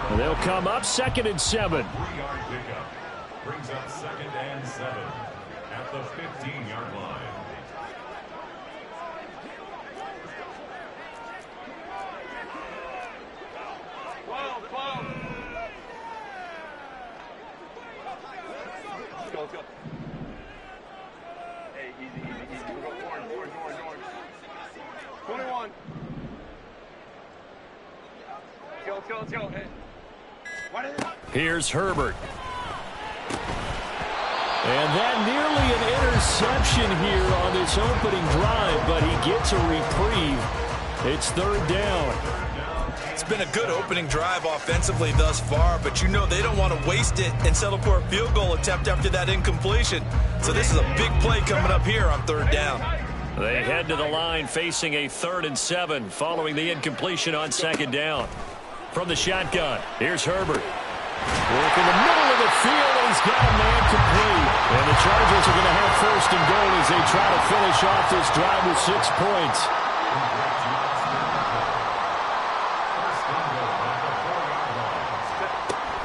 And they'll come up 2nd and 7. 3-yard pickup brings up 2nd and 7 at the 15-yard line. Let's go. Hey, easy. We'll go orange. 21. Let's go. Hey. Here's Herbert. And that nearly an interception here on this opening drive, but he gets a reprieve. It's 3rd down. It's been a good opening drive offensively thus far, but you know they don't want to waste it and settle for a field goal attempt after that incompletion. So this is a big play coming up here on 3rd down. They head to the line facing a 3rd and 7 following the incompletion on 2nd down. From the shotgun, here's Herbert. Work in the middle of the field, and he's got a man complete. And the Chargers are going to have 1st and goal as they try to finish off this drive with 6 points.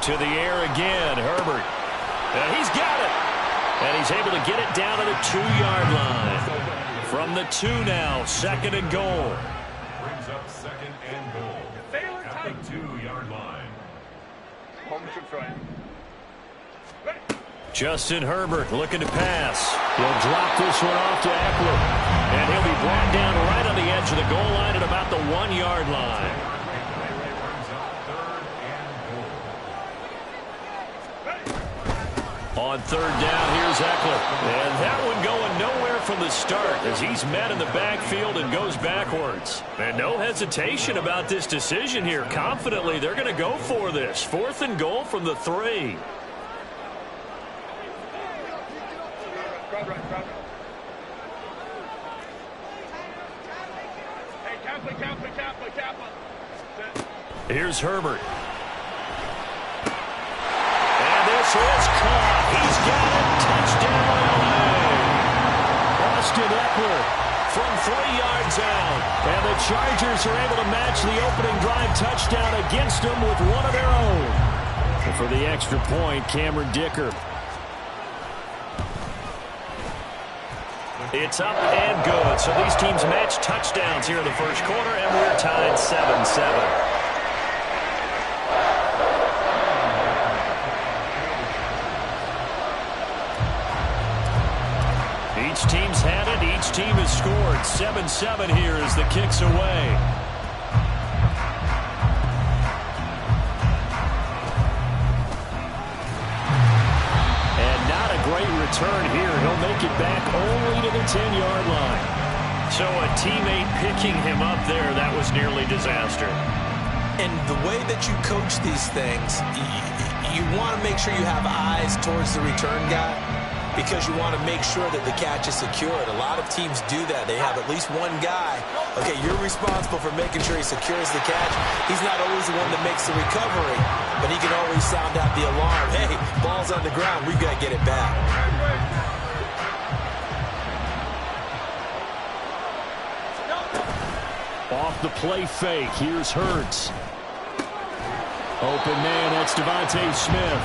To the air again, Herbert. And he's got it. And he's able to get it down to the 2-yard line. From the 2 now, 2nd and goal. Brings up 2nd and goal at the 2-yard line. Home trip right. Justin Herbert looking to pass. He'll drop this one off to Eckler. And he'll be brought down right on the edge of the goal line at about the 1-yard line. On 3rd down, here's Eckler. And that one going nowhere from the start as he's met in the backfield and goes backwards. And no hesitation about this decision here. Confidently, they're going to go for this. 4th and goal from the 3. Here's Herbert. is caught. He's got it. Touchdown, LA. Austin Ekeler from 3 yards out. And the Chargers are able to match the opening drive touchdown against them with one of their own. And for the extra point, Cameron Dicker. It's up and good. So these teams match touchdowns here in the first quarter, and we're tied 7-7. Each team's had it. Each team has scored. 7-7 here as the kick's away. Great return here. He'll make it back only to the 10-yard line. So a teammate picking him up there, that was nearly disaster. And the way that you coach these things, you want to make sure you have eyes towards the return guy because you want to make sure that the catch is secured. A lot of teams do that. They have at least one guy. Okay, you're responsible for making sure he secures the catch. He's not always the one that makes the recovery, but he can always sound out the alarm. Hey, ball's on the ground. We've got to get it back. Off the play fake. Here's Hurts. Open man, that's Devontae Smith.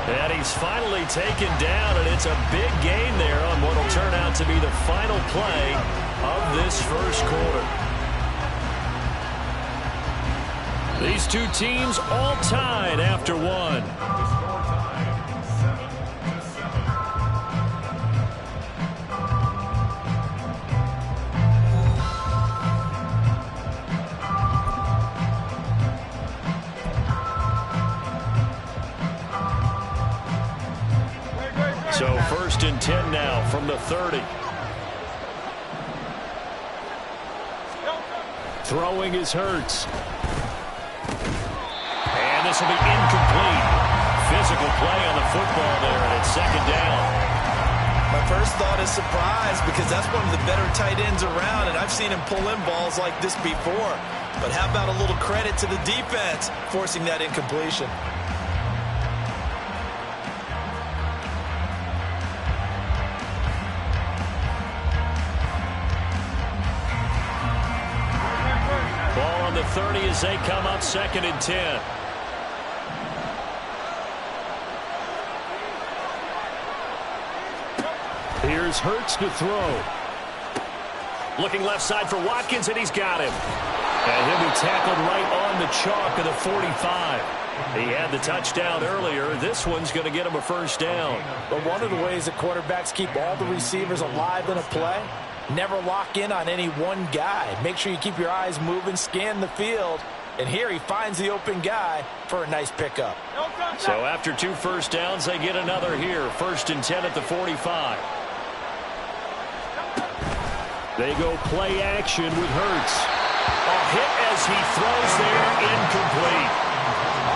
And he's finally taken down, and it's a big gain there on what will turn out to be the final play of this first quarter. These two teams all tied after one. So 1st and 10 now from the 30. Throwing is Hurts. And this will be incomplete. Physical play on the football there, and it's 2nd down. My first thought is surprise because that's one of the better tight ends around, and I've seen him pull in balls like this before. But how about a little credit to the defense forcing that incompletion? Ball on the 30 as they come up 2nd and 10. Here's Hurts to throw. Looking left side for Watkins, and he's got him. And he'll be tackled right on the chalk of the 45. He had the touchdown earlier. This one's going to get him a 1st down. But one of the ways that quarterbacks keep all the receivers alive in a play, never lock in on any one guy. Make sure you keep your eyes moving, scan the field. And here he finds the open guy for a nice pickup. So after 2 first downs, they get another here. 1st and 10 at the 45. They go play action with Hurts. A hit as he throws there, incomplete.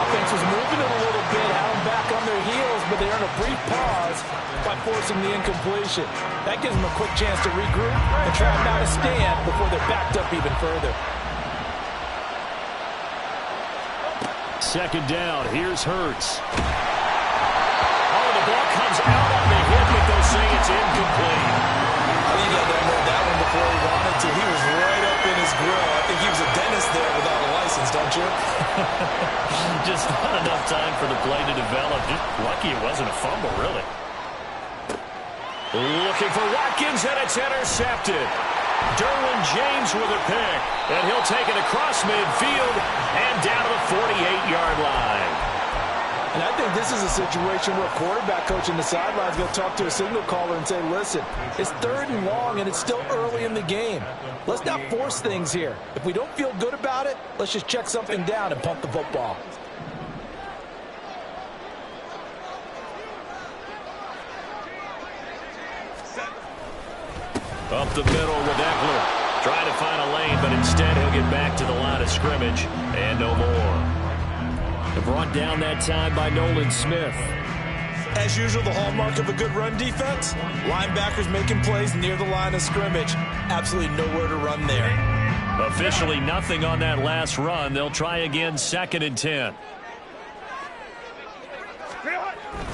Offense was moving it a little bit, had them back on their heels, but they earn a brief pause by forcing the incompletion. That gives them a quick chance to regroup and try not to stand before they're backed up even further. 2nd down, here's Hurts. Oh, the ball comes out on the hit, but they'll say it's incomplete. I think he had to unload that one before he wanted to. He was right up in his grill. I think he was a dentist there without a license, don't you? Just not enough time for the play to develop. Just lucky it wasn't a fumble, really. Looking for Watkins, and it's intercepted. Derwin James with a pick, and he'll take it across midfield and down to the 48-yard line. And I think this is a situation where a quarterback coach in the sideline is going to talk to a signal caller and say, listen, it's 3rd and long, and it's still early in the game. Let's not force things here. If we don't feel good about it, let's just check something down and pump the football. Up the middle with Ekeler. Trying to find a lane, but instead he'll get back to the line of scrimmage and no more. Brought down that time by Nolan Smith. As usual, the hallmark of a good run defense, linebackers making plays near the line of scrimmage. Absolutely nowhere to run there. Officially nothing on that last run. They'll try again 2nd and 10.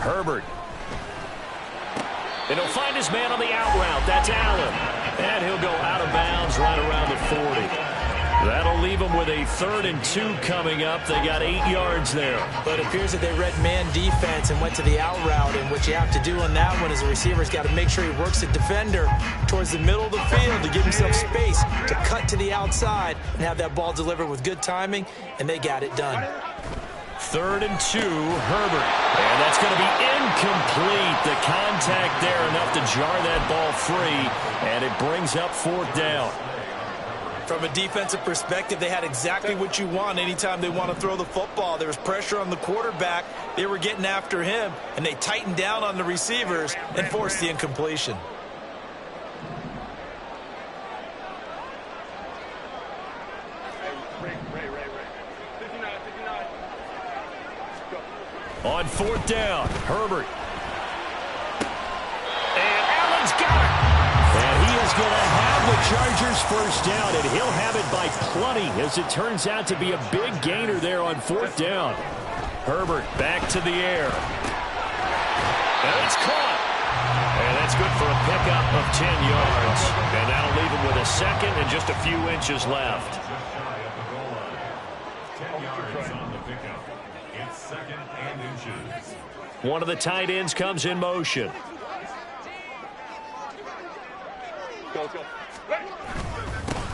Herbert. And he'll find his man on the out route. That's Allen. And he'll go out of bounds right around the 40. That'll leave them with a 3rd and 2 coming up. They got 8 yards there. But it appears that they read man defense and went to the out route. And what you have to do on that one is the receiver's got to make sure he works the defender towards the middle of the field to give himself space to cut to the outside and have that ball delivered with good timing, and they got it done. 3rd and 2, Herbert. And that's going to be incomplete. The contact there enough to jar that ball free, and it brings up 4th down. From a defensive perspective, they had exactly what you want anytime they want to throw the football. There was pressure on the quarterback. They were getting after him, and they tightened down on the receivers and forced the incompletion. On 4th down, Herbert. And Allen's got it. And he is going to have the Chargers first down, and he'll have it by plenty, as it turns out to be a big gainer there on 4th down. Herbert back to the air. And it's caught. And that's good for a pickup of 10 yards. And that'll leave him with a 2nd and just a few inches left. 10 yards on the pickup. It's 2nd and inches. One of the tight ends comes in motion.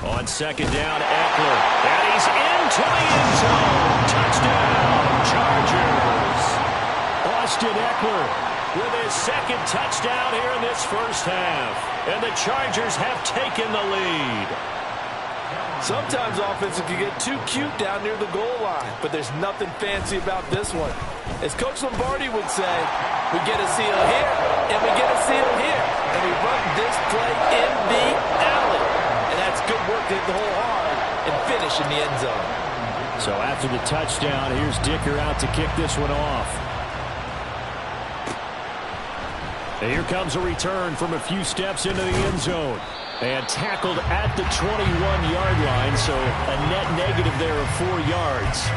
On 2nd down, Eckler. And he's into the end zone. Touchdown, Chargers. Austin Eckler with his 2nd touchdown here in this first half. And the Chargers have taken the lead. Sometimes offense, if you get too cute down near the goal line, but there's nothing fancy about this one. As Coach Lombardi would say, we get a seal here, and we get a seal here, and we run this play in the alley. And that's good work to hit the hole hard and finish in the end zone. So after the touchdown, here's Dicker out to kick this one off. And here comes a return from a few steps into the end zone. And tackled at the 21-yard line, so a net negative there of 4 yards.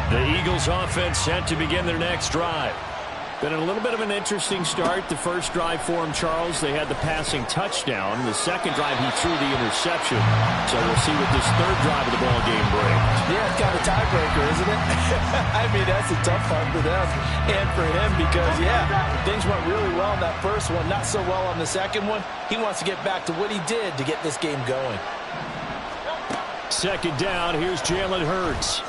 The Eagles offense set to begin their next drive. Been a little bit of an interesting start. The first drive for him, Charles, they had the passing touchdown. The second drive, he threw the interception. So we'll see what this third drive of the ball game brings. Yeah, it's kind of a tiebreaker, isn't it? I mean, that's a tough part for them and for him because, yeah, things went really well in that first one, not so well on the second one. He wants to get back to what he did to get this game going. 2nd down, here's Jalen Hurts.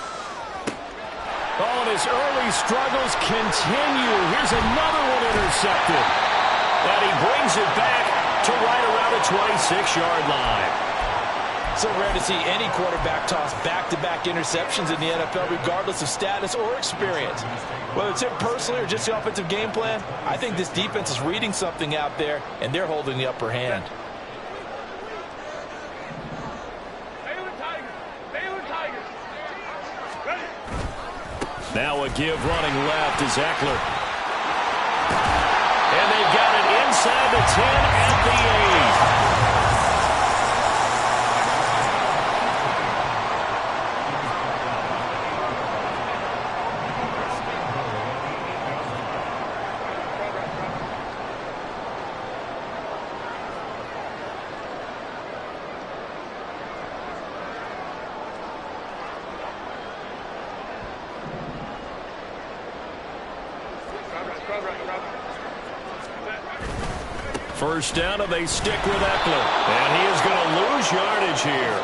Oh, and his early struggles continue. Here's another one intercepted. And he brings it back to right around the 26-yard line. So rare to see any quarterback toss back-to-back interceptions in the NFL, regardless of status or experience. Whether it's him personally or just the offensive game plan, I think this defense is reading something out there, and they're holding the upper hand. Now a give running left is Eckler. And they've got it inside the 10 at the 8. First down, and they stick with Eckler. And he is going to lose yardage here.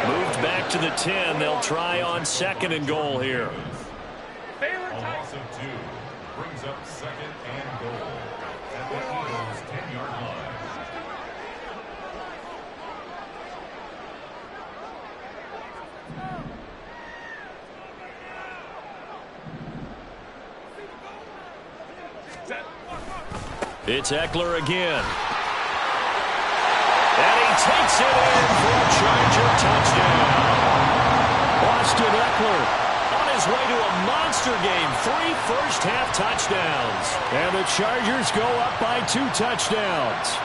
Moved back to the 10. They'll try on 2nd and goal here. A loss of 2 brings up 2nd and goal at the Eagles' 10-yard line. It's Eckler again. And he takes it in for a Charger touchdown. Austin Eckler on his way to a monster game. 3 first-half touchdowns. And the Chargers go up by 2 touchdowns.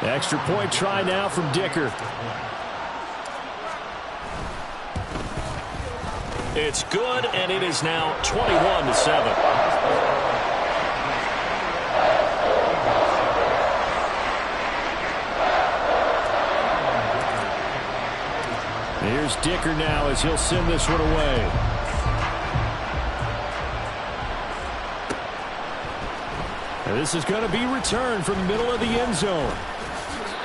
Extra point try now from Dicker. It's good, and it is now 21-7. Here's Dicker now as he'll send this one away. And this is going to be returned from the middle of the end zone.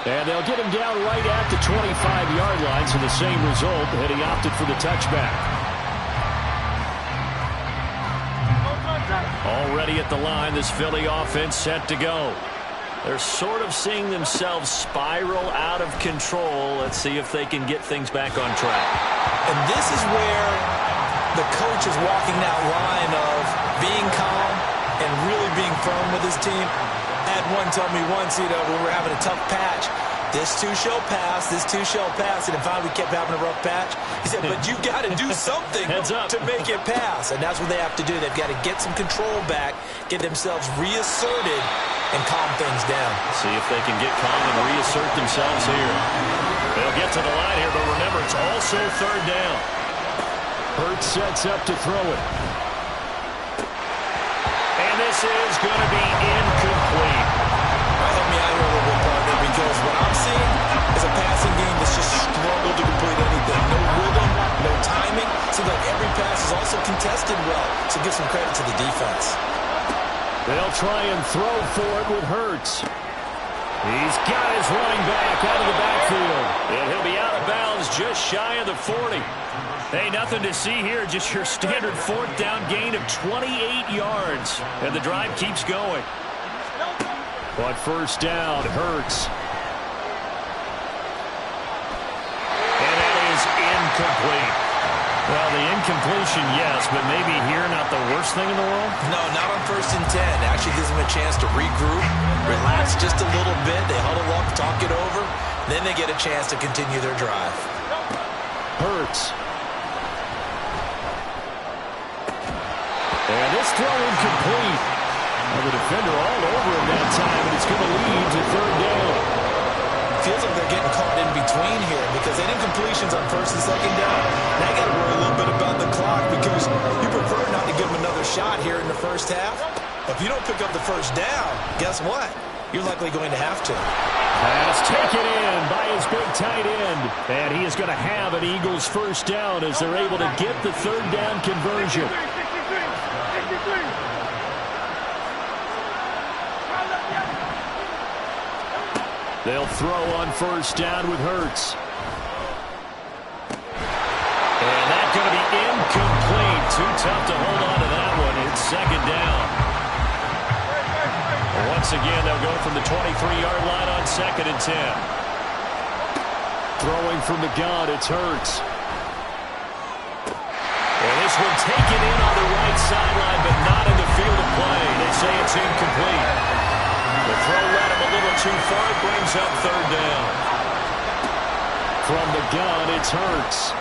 And they'll get him down right at the 25-yard line, so the same result, and he opted for the touchback. Already at the line, this Philly offense set to go. They're sort of seeing themselves spiral out of control. Let's see if they can get things back on track. And this is where the coach is walking that line of being calm and really being firm with his team. I had one tell me once, when we were having a tough patch, this too shall pass, this too shall pass, and finally we kept having a rough patch. He said, but you got to do something to make it pass, and that's what they have to do. They've got to get some control back, get themselves reasserted, and calm things down. See if they can get calm and reassert themselves here. They'll get to the line here, but remember, it's also third down. Hurts sets up to throw it. And this is going to be incomplete. Help me out here a little bit, partner, because what I'm seeing is a passing game that's just struggled to complete anything. No rhythm, no timing. Seems like every pass is also contested well, so give some credit to the defense. They'll try and throw for it with Hurts. He's got his running back out of the backfield. And he'll be out of bounds just shy of the 40. Hey, nothing to see here. Just your standard fourth down gain of 28 yards. And the drive keeps going. But first down, Hurts. And that is incomplete. Well, the incompletion, yes, but maybe here not the worst thing in the world? No, not on 1st and 10. Actually gives them a chance to regroup, relax just a little bit. They huddle up, talk it over. Then they get a chance to continue their drive. Hurts. And this throw incomplete. Well, the defender all over him that time, and it's going to lead to third down. Feels like they're getting caught in between here because they did incompletions on 1st and 2nd down. Now you got to worry a little bit about the clock because you prefer not to give them another shot here in the first half. If you don't pick up the first down, guess what? You're likely going to have to. Pass taken in by his big tight end. And he is going to have an Eagles first down as they're able to get the third down conversion. They'll throw on first down with Hurts. And that's going to be incomplete. Too tough to hold on to that one. It's second down. Once again, they'll go from the 23-yard line on 2nd and 10. Throwing from the gun, it's Hurts. And this one taken in on the right sideline, but not in the field of play. They say it's incomplete. The throw led him a little too far. It brings up third down. From the gun, it's Hurts.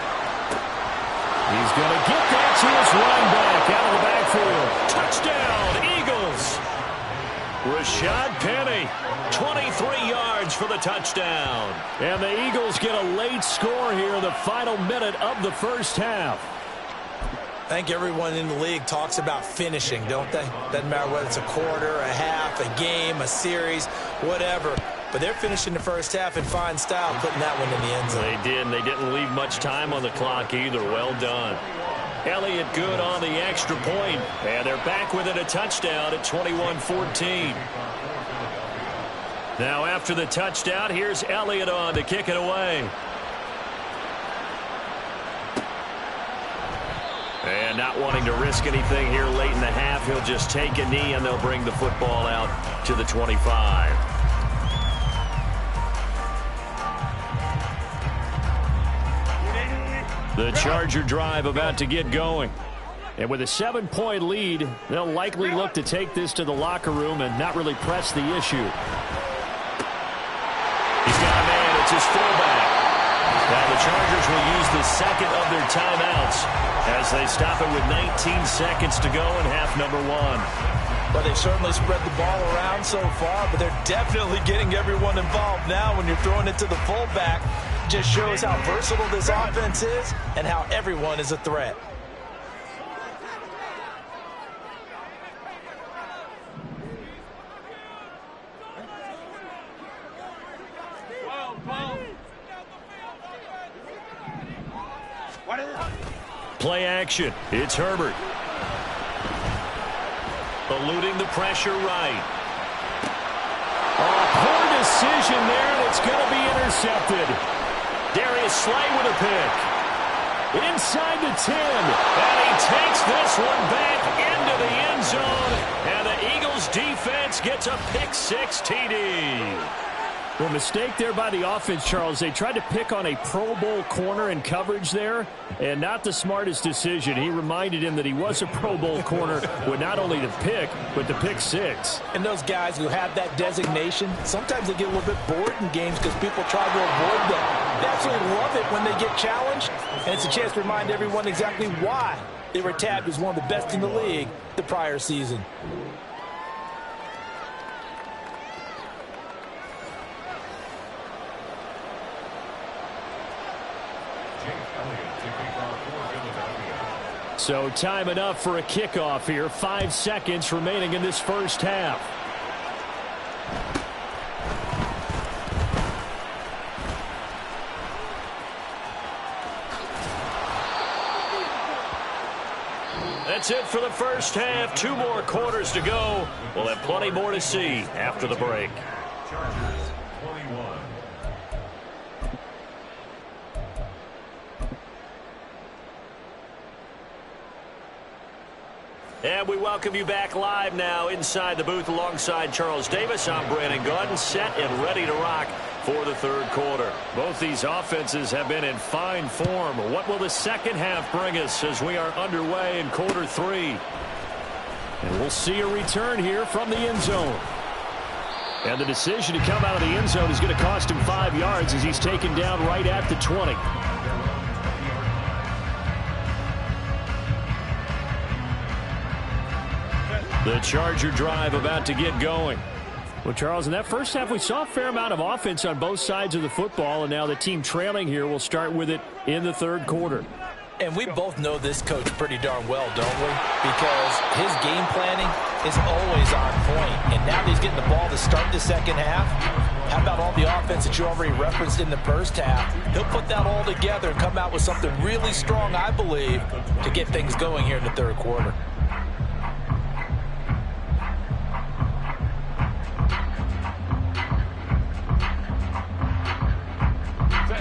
He's going to get that to his running back out of the backfield. Touchdown, Eagles. Rashad Penny, 23 yards for the touchdown. And the Eagles get a late score here in the final minute of the first half. I think everyone in the league talks about finishing, don't they? Doesn't matter whether it's a quarter, a half, a game, a series, whatever. But they're finishing the first half in fine style, putting that one in the end zone. They did, and they didn't leave much time on the clock either. Well done. Elliott good on the extra point, and they're back within a touchdown at 21-14. Now after the touchdown, here's Elliott on to kick it away. And not wanting to risk anything here late in the half, he'll just take a knee, and they'll bring the football out to the 25. The Charger drive about to get going. And with a 7-point lead, they'll likely look to take this to the locker room and not really press the issue. He's got a man. It's his fullback. Now the Chargers will use the second of their timeouts as they stop it with 19 seconds to go in half number one. Well, they've certainly spread the ball around so far, but they're definitely getting everyone involved now when you're throwing it to the fullback. Just shows how versatile this offense is and how everyone is a threat. Play action. It's Herbert. Eluding the pressure right. Poor decision there, and it's going to be intercepted. Darius Slay with a pick. Inside the 10. And he takes this one back into the end zone. And the Eagles defense gets a pick-6 TD. Well, mistake there by the offense, Charles. They tried to pick on a Pro Bowl corner in coverage there, and not the smartest decision. He reminded him that he was a Pro Bowl corner with not only the pick, but the pick-6. And those guys who have that designation, sometimes they get a little bit bored in games because people try to avoid them. They absolutely love it when they get challenged, and it's a chance to remind everyone exactly why they were tabbed as one of the best in the league the prior season. So time enough for a kickoff here. 5 seconds remaining in this first half. That's it for the first half. 2 more quarters to go. We'll have plenty more to see after the break. Chargers 21. And we welcome you back live now inside the booth alongside Charles Davis. I'm Brandon Gaudin, set and ready to rock for the third quarter. Both these offenses have been in fine form. What will the second half bring us as we are underway in quarter 3? And we'll see a return here from the end zone. And the decision to come out of the end zone is going to cost him 5 yards as he's taken down right at the 20. The Charger drive about to get going. Well, Charles, in that first half, we saw a fair amount of offense on both sides of the football, and now the team trailing here will start with it in the third quarter. And we both know this coach pretty darn well, don't we? Because his game planning is always on point. And now that he's getting the ball to start the second half, how about all the offense that you already referenced in the first half? He'll put that all together and come out with something really strong, I believe, to get things going here in the third quarter.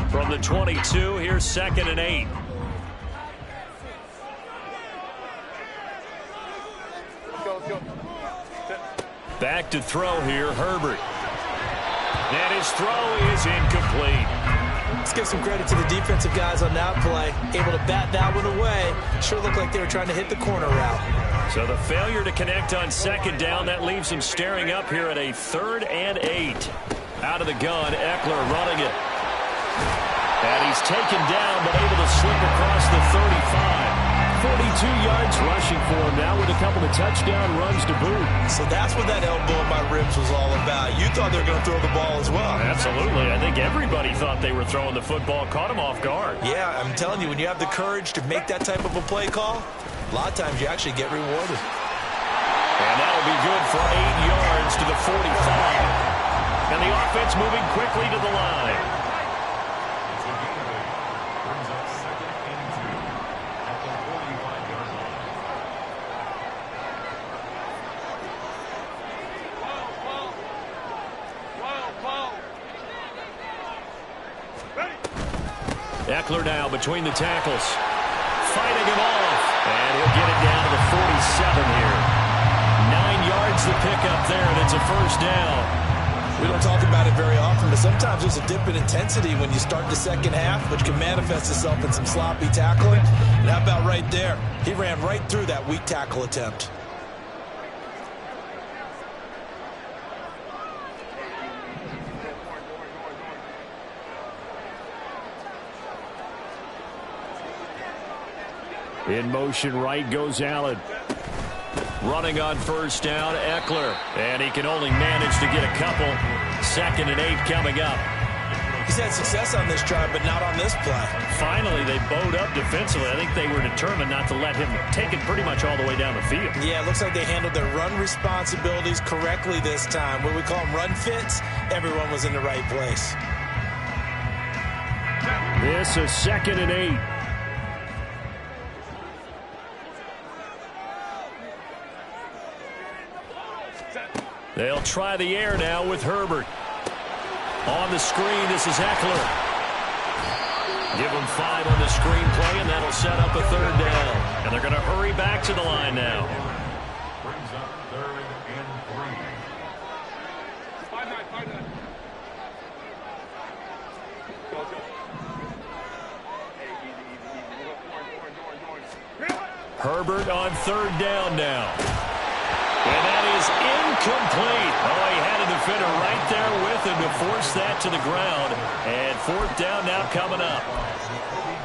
From the 22, here's 2nd and 8. Back to throw here, Herbert. And his throw is incomplete. Let's give some credit to the defensive guys on that play. Able to bat that one away. Sure looked like they were trying to hit the corner route. So the failure to connect on 2nd down, that leaves him staring up here at a 3rd and 8. Out of the gun, Eckler running it. And he's taken down, but able to slip across the 35. 42 yards rushing for him now with a couple of touchdown runs to boot. So that's what that elbow in my ribs was all about. You thought they were going to throw the ball as well. Absolutely. I think everybody thought they were throwing the football, caught him off guard. Yeah, I'm telling you, when you have the courage to make that type of a play call, a lot of times you actually get rewarded. And that'll be good for 8 yards to the 45. And the offense moving quickly to the line. Eckler now between the tackles. Fighting him off. And he'll get it down to the 47 here. 9 yards to pick up there, and it's a first down. We don't talk about it very often, but sometimes there's a dip in intensity when you start the second half, which can manifest itself in some sloppy tackling. And how about right there? He ran right through that weak tackle attempt. In motion right goes Allen. Running on first down, Eckler. And he can only manage to get a couple. 2nd and 8 coming up. He's had success on this drive, but not on this play. Finally, they bowed up defensively. I think they were determined not to let him take it pretty much all the way down the field. Yeah, it looks like they handled their run responsibilities correctly this time. What we call them run fits, everyone was in the right place. This is 2nd and 8. They'll try the air now with Herbert. On the screen, this is Eckler. Give him 5 on the screen play, and that'll set up a 3rd down. And they're going to hurry back to the line now. Brings up 3rd and 3. 5-9. Go. Hey, easy. Herbert on 3rd down now. And that is incomplete. Oh, he had a defender right there with him to force that to the ground. And 4th down now coming up.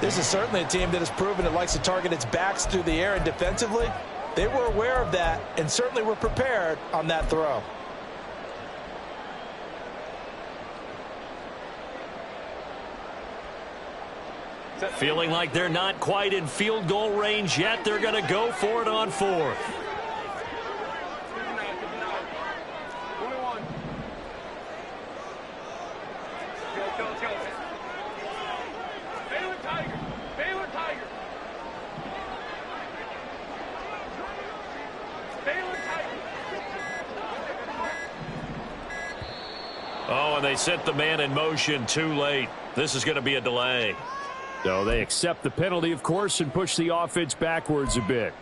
This is certainly a team that has proven it likes to target its backs through the air, and defensively, they were aware of that and certainly were prepared on that throw. Feeling like they're not quite in field goal range yet. They're going to go for it on 4th. 21. Go. Baylor Tiger. Baylor Tiger. Oh, and they sent the man in motion too late. This is going to be a delay. So they accept the penalty, of course, and push the offense backwards a bit.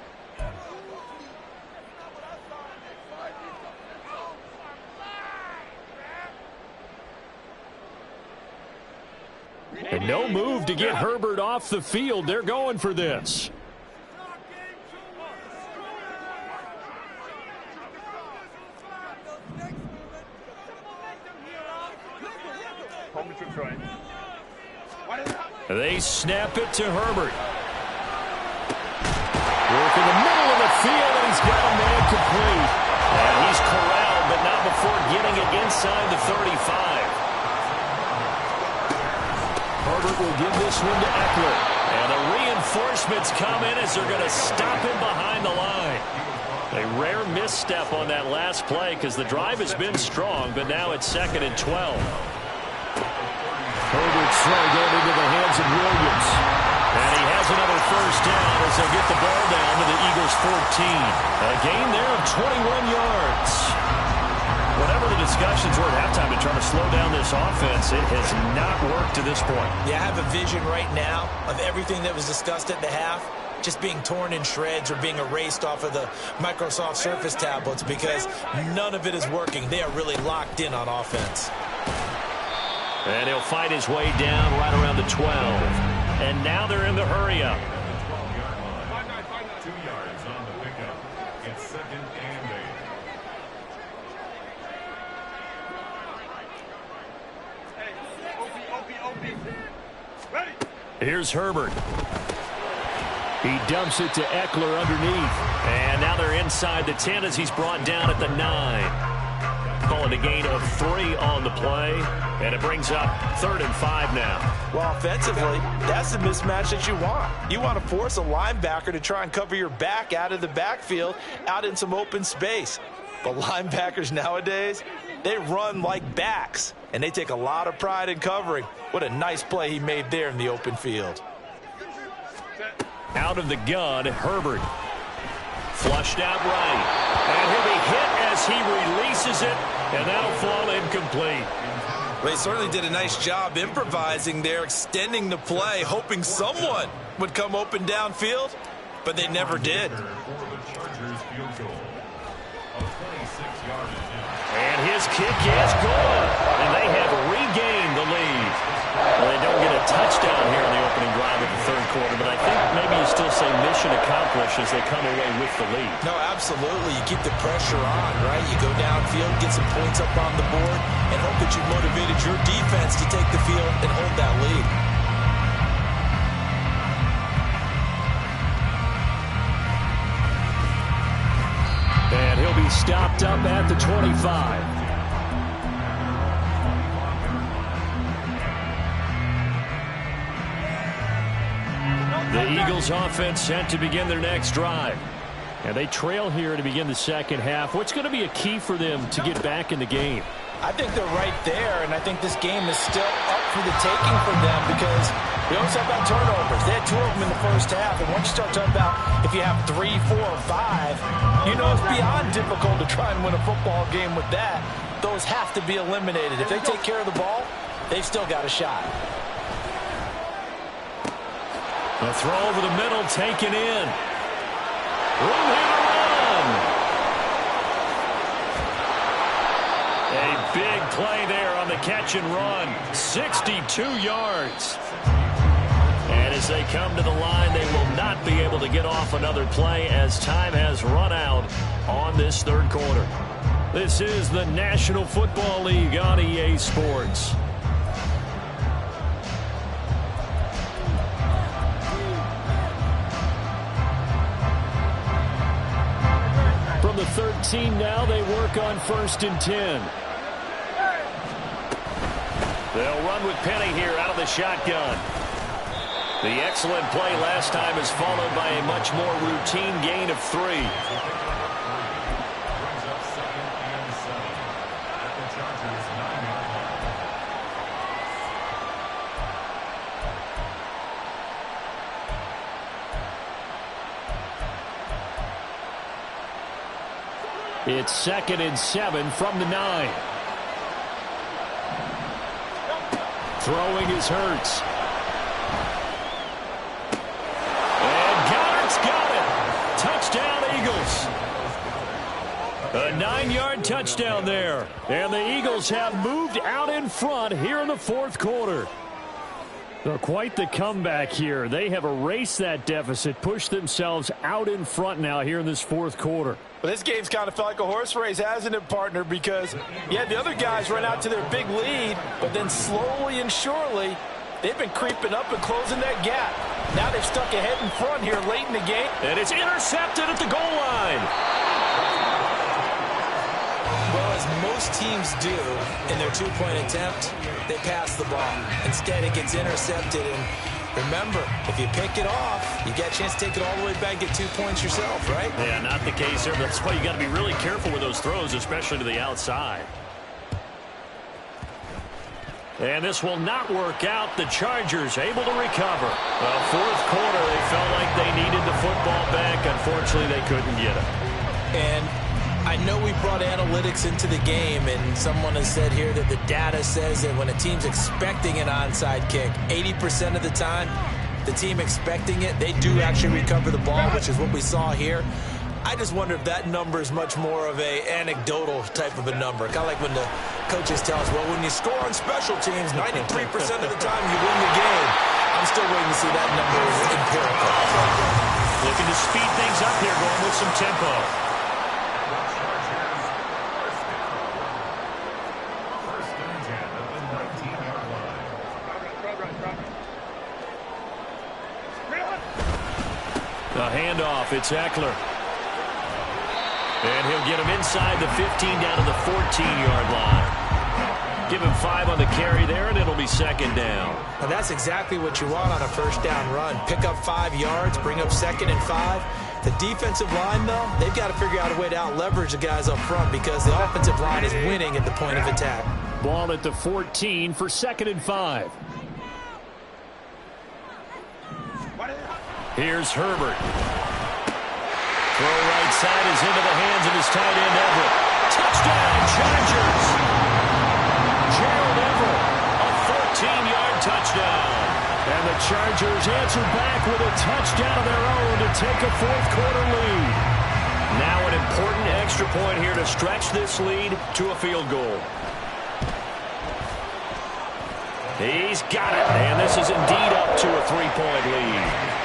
And no move to get Herbert off the field. They're going for this. They snap it to Herbert. Work in the middle of the field, and he's got a man complete. And he's corralled, but not before getting it inside the 35. Herbert will give this one to Eckler. And the reinforcements come in as they're going to stop him behind the line. A rare misstep on that last play because the drive has been strong, but now it's 2nd and 12. Herbert's throw going into the hands of Williams. And he has another 1st down as they'll get the ball down to the Eagles' 14. A gain there of 21 yards. Whatever the discussions were at halftime to try to slow down this offense, it has not worked to this point. Yeah, I have a vision right now of everything that was discussed at the half just being torn in shreds or being erased off of the Microsoft Surface tablets because none of it is working. They are really locked in on offense. And he'll fight his way down right around the 12. And now they're in the hurry-up. 2 yards on the pickup. It's 2nd and 8. Ready. Here's Herbert. He dumps it to Eckler underneath. And now they're inside the 10 as he's brought down at the 9. Call it a gain of 3 on the play. And it brings up 3rd and 5 now. Well, offensively, that's the mismatch that you want. You want to force a linebacker to try and cover your back out of the backfield, out in some open space. But linebackers nowadays, they run like backs, and they take a lot of pride in covering. What a nice play he made there in the open field. Out of the gun, Herbert. Flushed out right. And he'll be hit as he releases it, and that'll fall incomplete. Well, he certainly did a nice job improvising there, extending the play, hoping someone would come open downfield, but they never did. And his kick is good, and they have regained the lead. Well, they don't get a touchdown here in the opening drive of the 3rd quarter, but I think maybe you still say mission accomplished as they come away with the lead. No, absolutely. You keep the pressure on, right? You go downfield, get some points up on the board, and hope that you motivated your defense to take the field and hold that lead. picked up at the 25. The Eagles offense set to begin their next drive. And they trail here to begin the second half. What's going to be a key for them to get back in the game? I think they're right there, and I think this game is still up for the taking for them because we always talk about turnovers. They had 2 of them in the first half, and once you start talking about if you have 3, 4, or 5, you know it's beyond difficult to try and win a football game with that. Those have to be eliminated. If they take care of the ball, they've still got a shot. The throw over the middle taken in. Room here to run. A big play there on the catch and run. 62 yards. And as they come to the line, they will not be able to get off another play as time has run out on this third quarter. This is the National Football League on EA Sports. From the 13 now, they work on 1st and 10. They'll run with Penny here out of the shotgun. The excellent play last time is followed by a much more routine gain of 3. Brings up 2nd and 7 at the Chargers' 9-yard line. It's 2nd and 7 from the 9. Throwing is Hurts. And Goddard's got it. Touchdown, Eagles. A 9-yard touchdown there. And the Eagles have moved out in front here in the 4th quarter. So quite the comeback here. They have erased that deficit, pushed themselves out in front now here in this 4th quarter. Well, this game's kind of felt like a horse race, hasn't it, partner? Because, yeah, the other guys run out to their big lead, but then slowly and surely, they've been creeping up and closing that gap. Now they've stuck ahead in front here late in the game. And it's intercepted at the goal line. Well, as most teams do in their 2-point attempt, they pass the ball. Instead, it gets intercepted. And remember, if you pick it off, you get a chance to take it all the way back and get 2 points yourself, right? Yeah, not the case there. That's why you got to be really careful with those throws, especially to the outside. And this will not work out. The Chargers able to recover. Well, 4th quarter, they felt like they needed the football back. Unfortunately, they couldn't get it. And I know we brought analytics into the game, and someone has said here that the data says that when a team's expecting an onside kick, 80% of the time, the team expecting it, they do actually recover the ball, which is what we saw here. I just wonder if that number is much more of a anecdotal type of a number. Kind of like when the coaches tell us, well, when you score on special teams, 93% of the time you win the game. I'm still waiting to see that number is empirical. Looking to speed things up here, going with some tempo. The handoff, it's Eckler. And he'll get him inside the 15 down to the 14-yard line. Give him 5 on the carry there, and it'll be 2nd down. And that's exactly what you want on a 1st down run. Pick up 5 yards, bring up 2nd and 5. The defensive line, though, they've got to figure out a way to out-leverage the guys up front because the offensive line is winning at the point of attack. Ball at the 14 for 2nd and 5. Here's Herbert. Throw right side is into the hands of his tight end, Everett. Touchdown, Chargers! Gerald Everett, a 14-yard touchdown. And the Chargers answer back with a touchdown of their own to take a 4th quarter lead. Now an important extra point here to stretch this lead to a field goal. He's got it, and this is indeed up to a 3-point lead.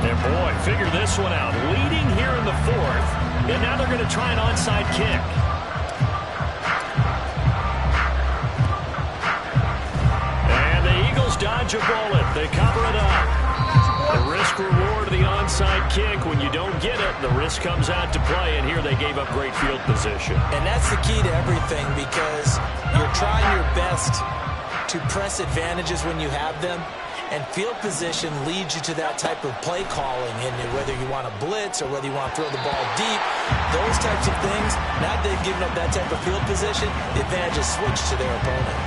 And boy, Figure this one out. Leading here in the fourth, and now they're going to try an onside kick. And the Eagles dodge a bullet. They cover it up. The risk-reward of the onside kick. When you don't get it, the risk comes out to play, and here they gave up great field position. And that's the key to everything, because you're trying your best to press advantages when you have them, and field position leads you to that type of play calling, and whether you want to blitz or whether you want to throw the ball deep, those types of things. Now they've given up that type of field position, the advantage is switched to their opponent.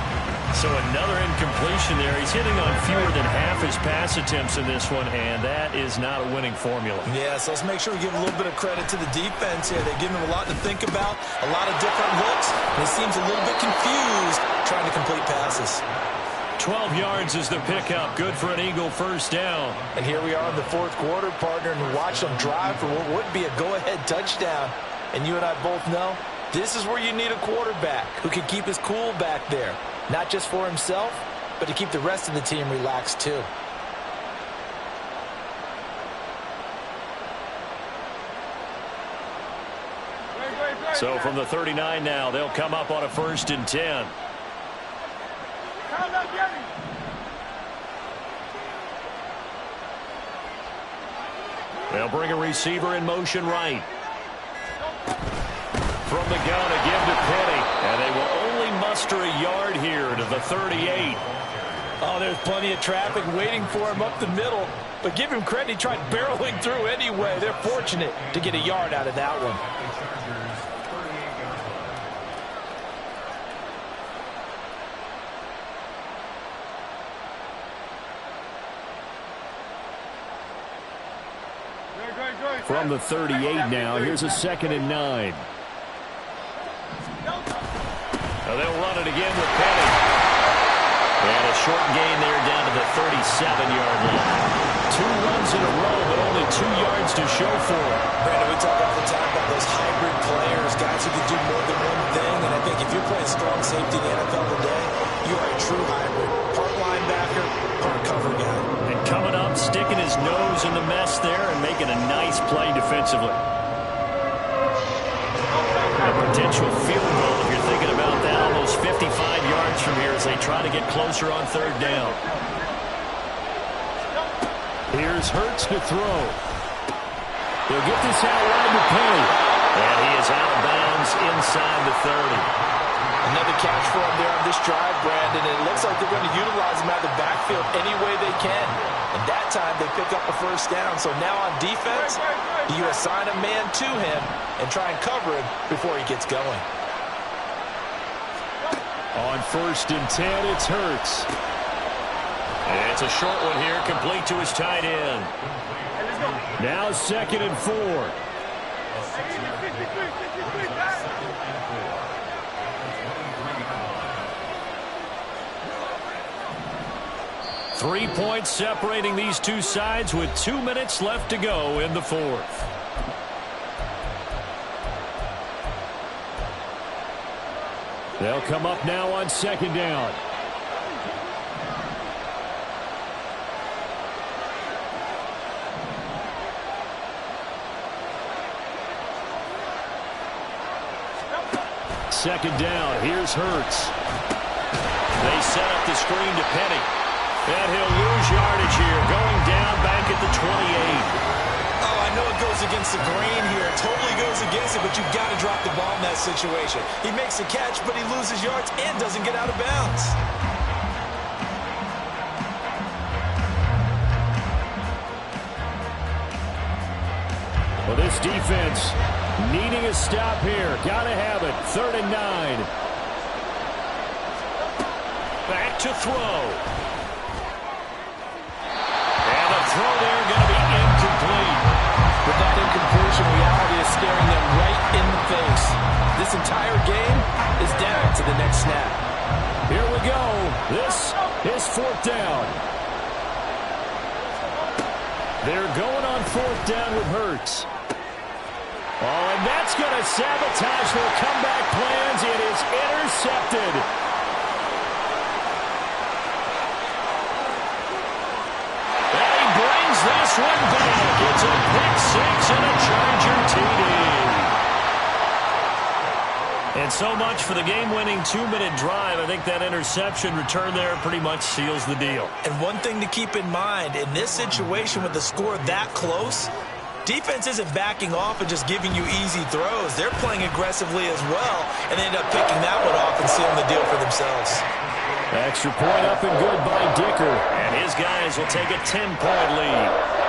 So another incompletion there. He's hitting on fewer than half his pass attempts in this one, and that is not a winning formula. Yeah, so let's make sure we give a little bit of credit to the defense here. They've given him a lot to think about, a lot of different looks, and he seems a little bit confused trying to complete passes. 12 yards is the pickup. Good for an Eagle first down. And here we are in the fourth quarter, partner, and watch them drive for what would be a go-ahead touchdown. And you and I both know this is where you need a quarterback who can keep his cool back there. Not just for himself, but to keep the rest of the team relaxed too. So from the 39 now, they'll come up on a 1st and 10. They'll bring a receiver in motion right. From the gun, a give to Penny. And they will only muster a yard here to the 38. Oh, there's plenty of traffic waiting for him up the middle. But give him credit, he tried barreling through anyway. They're fortunate to get a yard out of that one. From the 38 now, here's a 2nd and 9. Now they'll run it again with Penny. And a short gain there down to the 37-yard line. 2 runs in a row, but only 2 yards to show for it. Brandon, we talk all the time about those hybrid players, guys who can do more than one thing. And I think if you're playing strong safety in the NFL today, you are a true hybrid. Part linebacker, part cover guy. And coming up, sticking his nose in the mess there and making a nice play defensively. A potential field goal, if you're thinking about that, almost 55 yards from here as they try to get closer on 3rd down. Here's Hurts to throw. He'll get this out wide to Penny. And he is out of bounds inside the 30. Another catch for him there on this drive, Brandon. And it looks like they're going to utilize him out of the backfield any way they can. And that time they pick up a 1st down. So now on defense, you assign a man to him and try and cover him before he gets going. On 1st and 10, it's Hurts. And it's a short one here, complete to his tight end. Now 2nd and 4. 3 points separating these two sides with 2 minutes left to go in the 4th. They'll come up now on 2nd down. Second down, here's Hurts. They set up the screen to Penny. And he'll lose yardage here, going down back at the 28. Oh, I know it goes against the grain here. It totally goes against it, but you've got to drop the ball in that situation. He makes a catch, but he loses yards and doesn't get out of bounds. Well, this defense needing a stop here. Got to have it. 3rd and 9. Back to throw. And the throw there going to be incomplete. With that incompletion, reality is staring them right in the face. This entire game is down to the next snap. Here we go. This is 4th down. They're going on 4th down with Hurts. Oh, and that's going to sabotage their comeback plans. It is intercepted. And he brings this one back. It's a so much for the game-winning 2-minute drive. I think that interception return there pretty much seals the deal. And one thing to keep in mind, in this situation with the score that close, defense isn't backing off and just giving you easy throws. They're playing aggressively as well, and they end up picking that one off and sealing the deal for themselves. Extra point up and good by Dicker. And his guys will take a 10-point lead.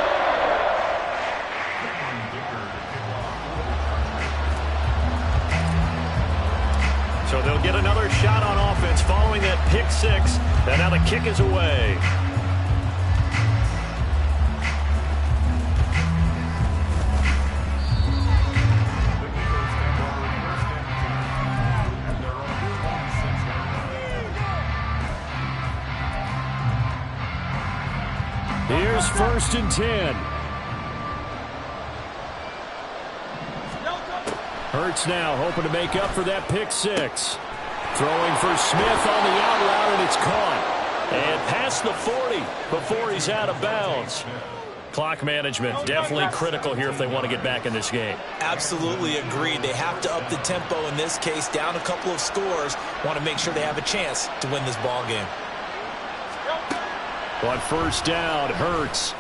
So they'll get another shot on offense following that pick six. And now the kick is away. Here's 1st and 10. Hurts now hoping to make up for that pick six. Throwing for Smith on the out route, and it's caught. And past the 40 before he's out of bounds. Clock management definitely critical here if they want to get back in this game. Absolutely agreed. They have to up the tempo in this case, down a couple of scores. Want to make sure they have a chance to win this ball game. On 1st down, Hurts.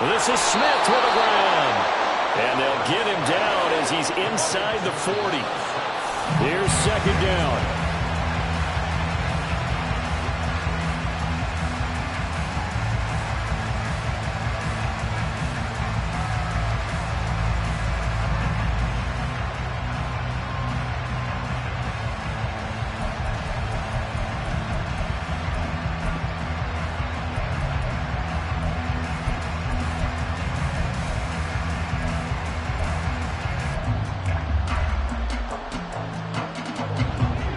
This is Smith to the ground. And they'll get him down as he's inside the 40. Here's 2nd down.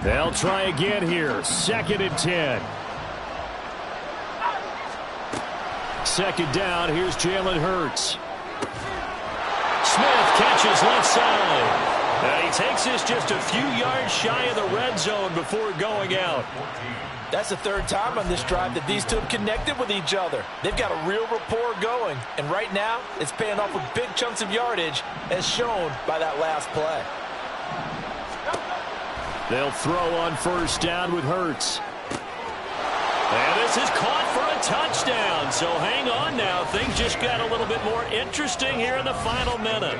They'll try again here. 2nd and 10. 2nd down. Here's Jalen Hurts. Smith catches left side. And he takes this just a few yards shy of the red zone before going out. That's the 3rd time on this drive that these two have connected with each other. They've got a real rapport going. And right now, it's paying off with big chunks of yardage, as shown by that last play. They'll throw on 1st down with Hurts. And this is caught for a touchdown. So hang on now. Things just got a little bit more interesting here in the final minute.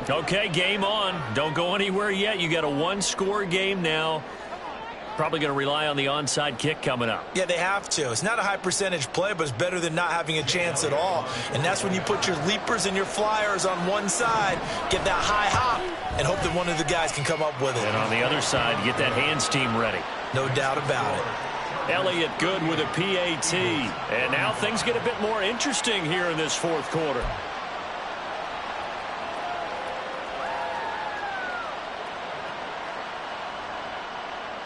Okay, game on. Don't go anywhere yet. You got a 1-score game now. Probably going to rely on the onside kick coming up. Yeah, they have to. It's not a high percentage play, but it's better than not having a chance at all. And that's when you put your leapers and your flyers on one side, get that high hop, and hope that one of the guys can come up with it. And on the other side, get that hands team ready. No doubt about it. Elliott good with a PAT. And now things get a bit more interesting here in this 4th quarter.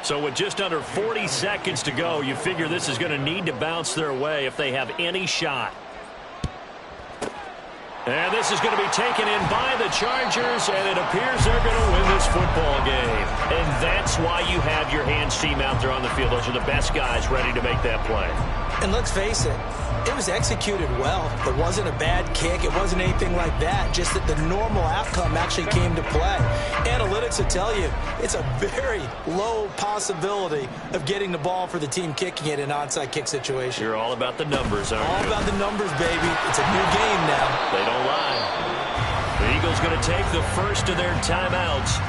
So with just under 40 seconds to go, you figure this is going to need to bounce their way if they have any shot. And this is going to be taken in by the Chargers, and it appears they're going to win this football game. And that's why you have your hands team out there on the field. Those are the best guys ready to make that play. And let's face it, it was executed well. There wasn't a bad kick. It wasn't anything like that. Just that the normal outcome actually came to play. Analytics will tell you it's a very low possibility of getting the ball for the team kicking it in an onside kick situation. You're all about the numbers, aren't you? All about the numbers, baby. It's a new game now. They don't lie. The Eagles going to take the first of their timeouts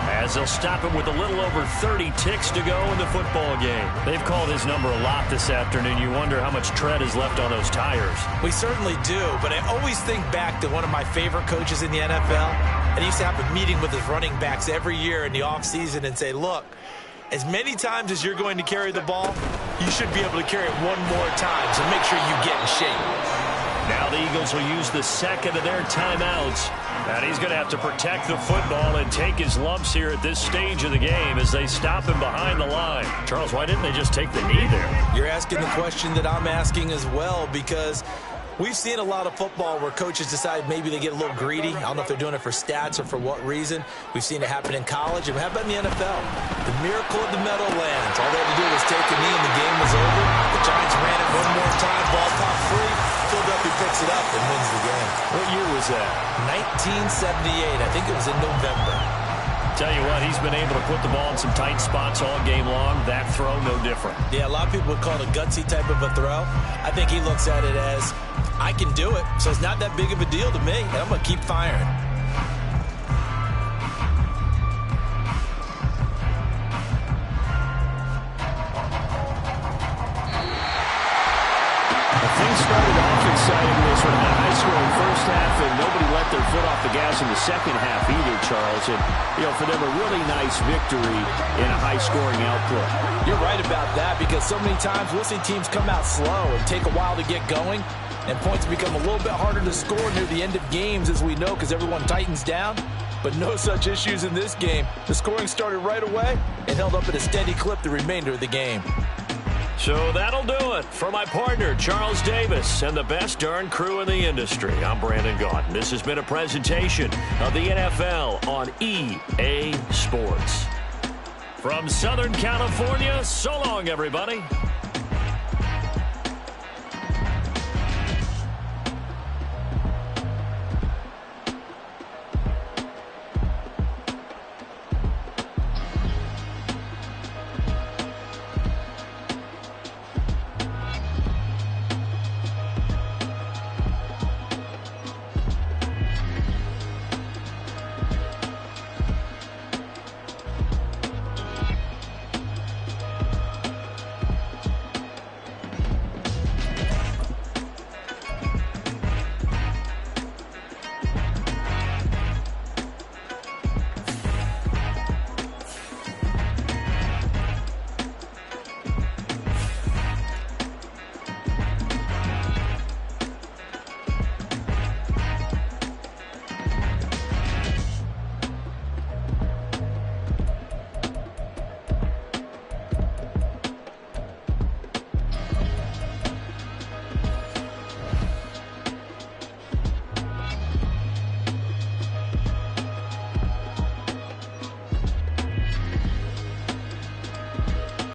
as they'll stop him with a little over 30 ticks to go in the football game. They've called his number a lot this afternoon. You wonder how much tread is left on those tires. We certainly do, but I always think back to one of my favorite coaches in the NFL. And he used to have a meeting with his running backs every year in the offseason and say, look, as many times as you're going to carry the ball, you should be able to carry it one more time, so make sure you get in shape. Now the Eagles will use the second of their timeouts. And he's going to have to protect the football and take his lumps here at this stage of the game as they stop him behind the line. Charles, why didn't they just take the knee there? You're asking the question that I'm asking as well, because we've seen a lot of football where coaches decide maybe they get a little greedy. I don't know if they're doing it for stats or for what reason. We've seen it happen in college, and how about in the NFL? The miracle of the Meadowlands. All they had to do was take a knee and the game was over. The Giants ran it one more time, ball popped free. Philadelphia picks it up and wins the game. What year was that? 1978. I think it was in November. Tell you what, he's been able to put the ball in some tight spots all game long. That throw, no different. Yeah, a lot of people would call it a gutsy type of a throw. I think he looks at it as, I can do it, so it's not that big of a deal to me, and I'm going to keep firing. Things started off exciting this one, a high-scoring first half, and nobody let their foot off the gas in the second half either, Charles. And, for them, a really nice victory in a high-scoring output. You're right about that, because so many times we'll see teams come out slow and take a while to get going, and points become a little bit harder to score near the end of games, as we know, because everyone tightens down. But no such issues in this game. The scoring started right away and held up at a steady clip the remainder of the game. So that'll do it for my partner, Charles Davis, and the best darn crew in the industry. I'm Brandon Gaudin. This has been a presentation of the NFL on EA Sports. From Southern California, so long, everybody.